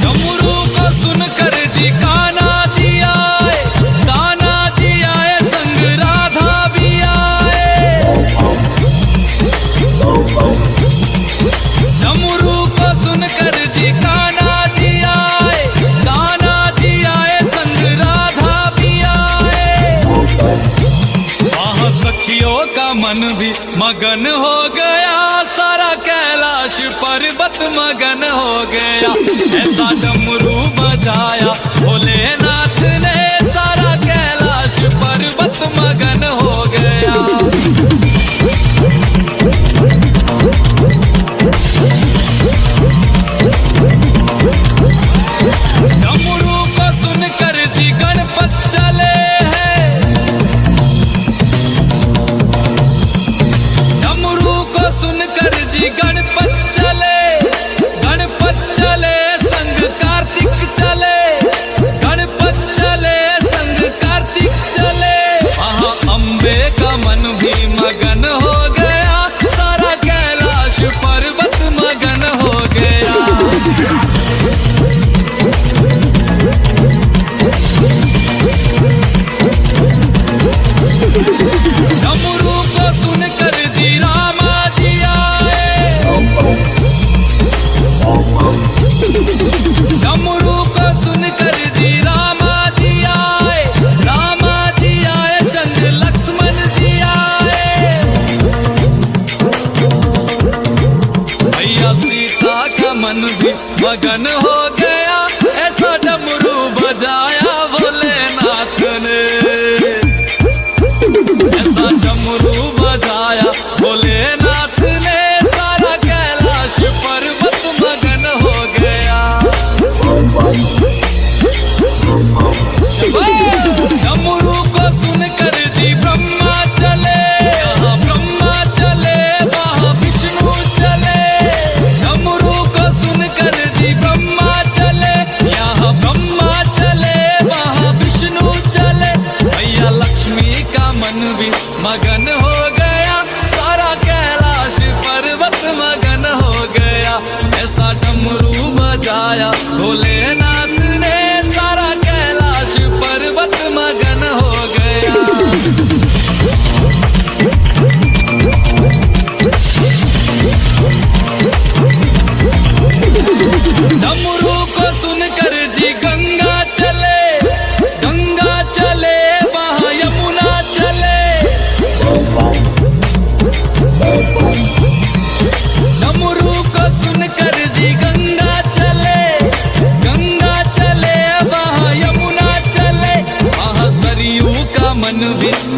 Speaker 2: डमरू को सुनकर जी कान्हा जी आए संग राधा भी आए डमरू को सुनकर जी कान्हा जी आए संग राधा भी आए वहाँ सखियों का मन भी मगन हो गया सारा कैलाश पर्वत मगन हो गया ऐसा डमरू बजाया भोलेनाथ ने सारा कैलाश पर्वत मगन हो गया। डमरू को सुनकर जी गणपत चले हैं डमरू को सुनकर जी गणपत चले संग कार्तिक चले गणपत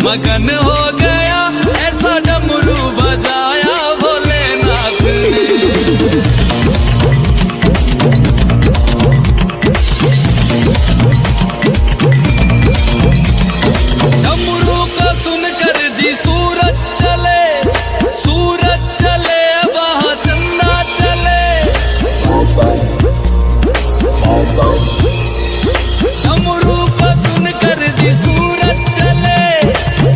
Speaker 2: मगन हो गया, ऐसा डमरू बजाया भोलेनाथ ने। डमरू को सुनकर जी सूरज चले, सूरज चले वहाँ चंदा चले। डमरू को सुनकर जी सूरज चले,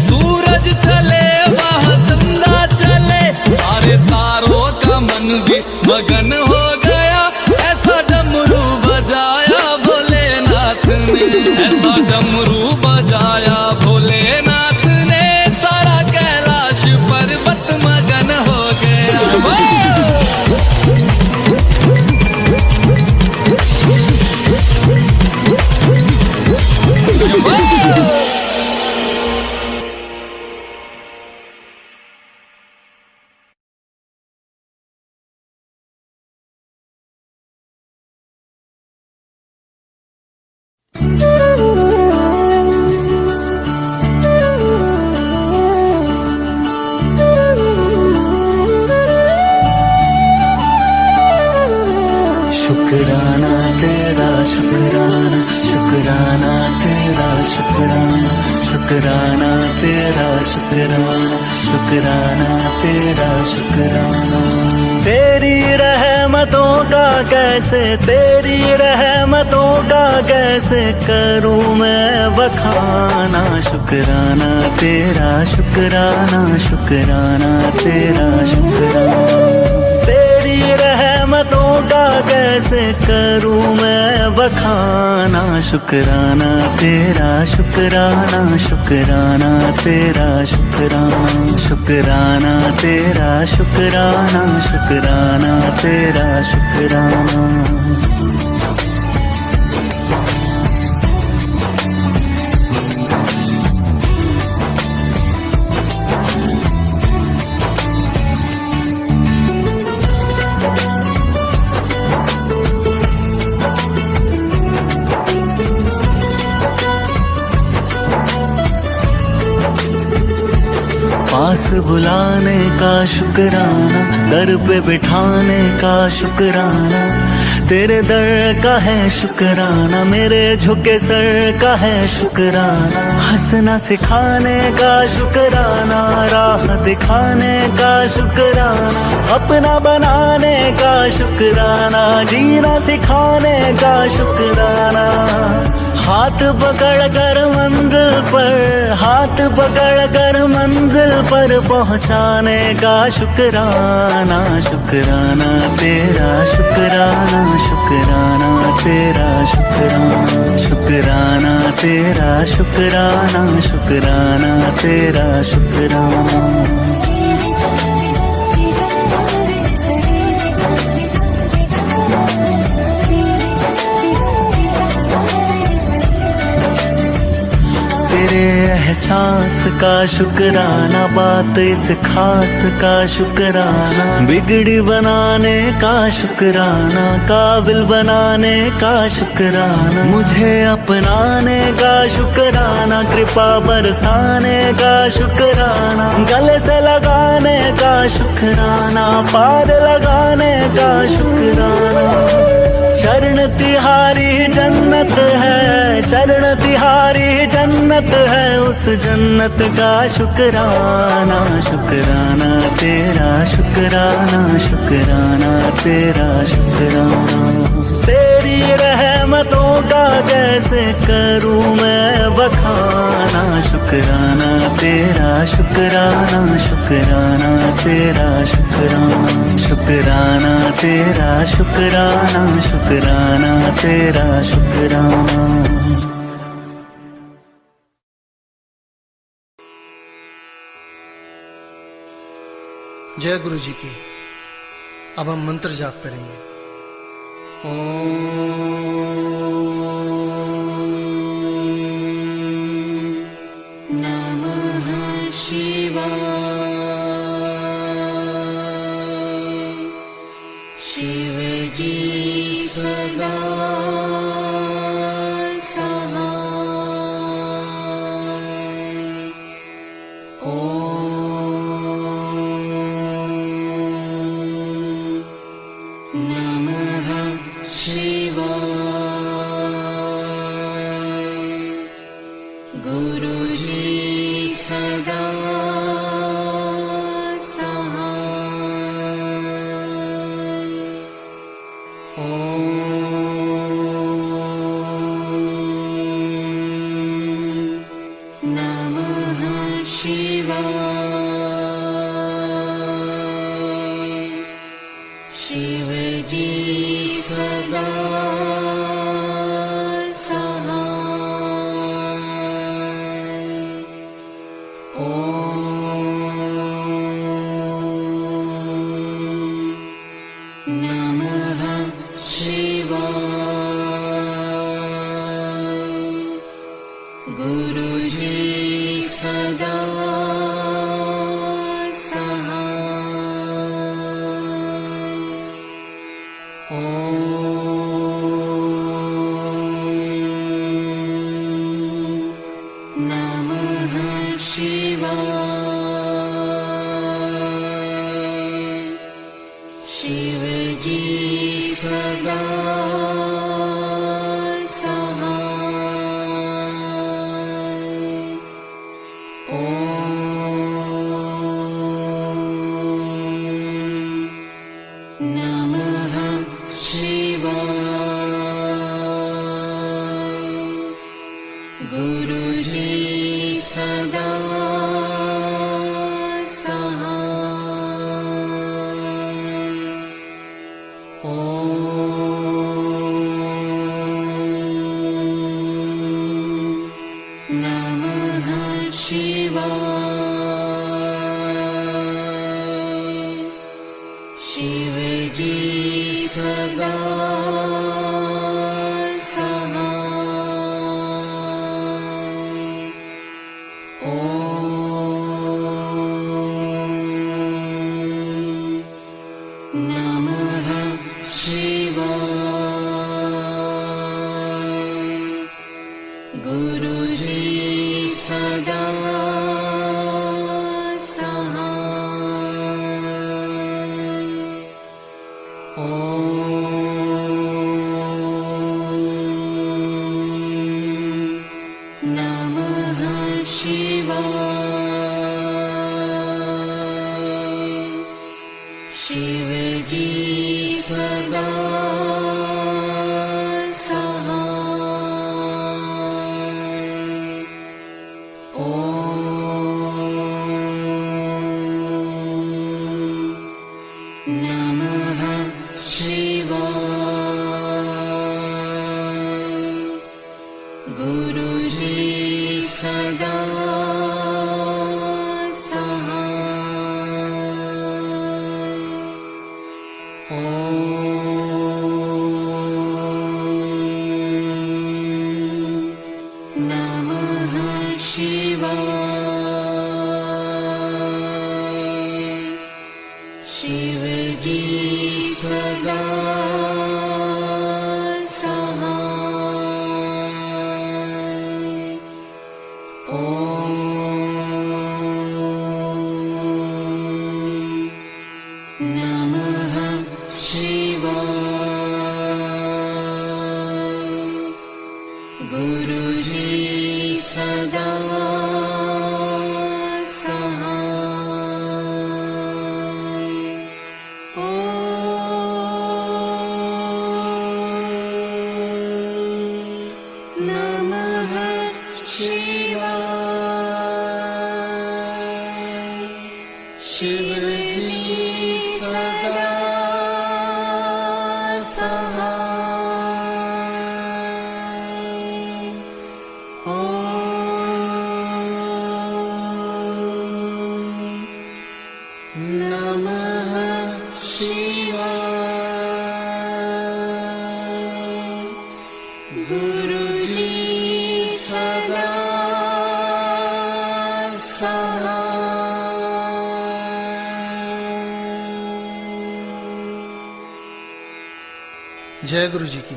Speaker 2: सूरज चले वहाँ चंदा चले। सारे तारों का मन भी मगन हो गया, ऐसा डमरू बजाया भोलेनाथ ने, ऐसा डमरू बजाया भोलेनाथ ने। सारा कैलाश पर्वत मगन हो गया।
Speaker 3: शुक्राना तेरा शुक्राना, शुक्राना तेरा शुक्राना, शुक्राना तेरा शुक्राना, शुक्राना तेरा शुक्राना। तेरी रहमतों का कैसे, तेरी रहमतों का कैसे करूं मैं बखाना। शुक्राना तेरा शुक्राना, शुक्राना तेरा शुक्राना। तेरी रहमतों का कैसे करूं मैं बखाना। शुक्राना तेरा शुक्राना, शुक्राना तेरा शुक्राना, शुक्राना तेरा शुक्राना, शुक्राना तेरा शुक्राना। पास बुलाने का शुक्राना, दर पे बिठाने का शुक्राना। तेरे दर का है शुक्राना, मेरे झुके सर का है शुक्राना। हंसना सिखाने का शुक्राना, राह दिखाने का शुक्राना। अपना बनाने का शुक्राना, जीना सिखाने का शुक्राना। हाथ पकड़ कर मंजिल पर, हाथ पकड़ कर मंजिल पर पहुंचाने का शुक्राना। शुक्राना तेरा शुक्राना, शुक्राना तेरा शुक्राना, शुक्राना तेरा शुक्राना, शुक्राना तेरा शुक्राना। तेरे एहसास का शुक्राना, बात इस खास का शुक्राना। बिगड़ी बनाने का शुक्राना, काबिल बनाने का शुक्राना। मुझे अपनाने का शुक्राना, कृपा बरसाने का शुक्राना। गले से लगाने का शुक्राना, पार लगाने का शुक्राना। चरण तिहारी जन्नत है, चरण तिहारी जन्नत है, उस जन्नत का शुक्राना। शुक्राना तेरा शुक्राना, शुक्राना तेरा शुक्राना। तेरी रहमतों का कैसे करूं मैं बखाना। शुक्राना तेरा शुक्राना, शुक्राना तेरा शुक्राना, शुक्राना तेरा शुक्राना, शुक्राना तेरा शुक्राना।
Speaker 6: जय गुरु जी की। अब हम मंत्र जाप करेंगे।
Speaker 4: नमः शिवाय। शिव जी सदा सहाय।
Speaker 7: गुरुजी सदा सहाय। ॐ नमः शिवाय। शिवजी सदा गुरुजी सदा सहाय। ॐ नमः शिवाय। शिवजी सदा गुरुजी सदा सहाय। ॐ नमः शिवाय। शिवजी सदा गुरुजी सदा सहाय। ॐ नमः शिवाय। शिवजी सदा गुरुजी सदा सहाय। ॐ नमः शिवाय। शिवजी सदा गुरुजी सदा सहाय। ॐ नमः शिवाय। शिवजी सदा नमः शिवाय। गुरुजी सदा सहाय।
Speaker 6: जय गुरु जी की।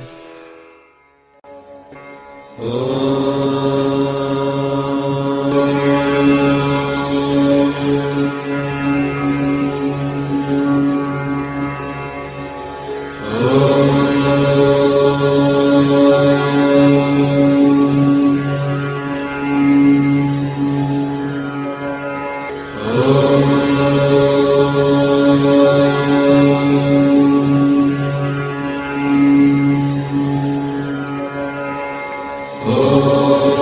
Speaker 2: ॐ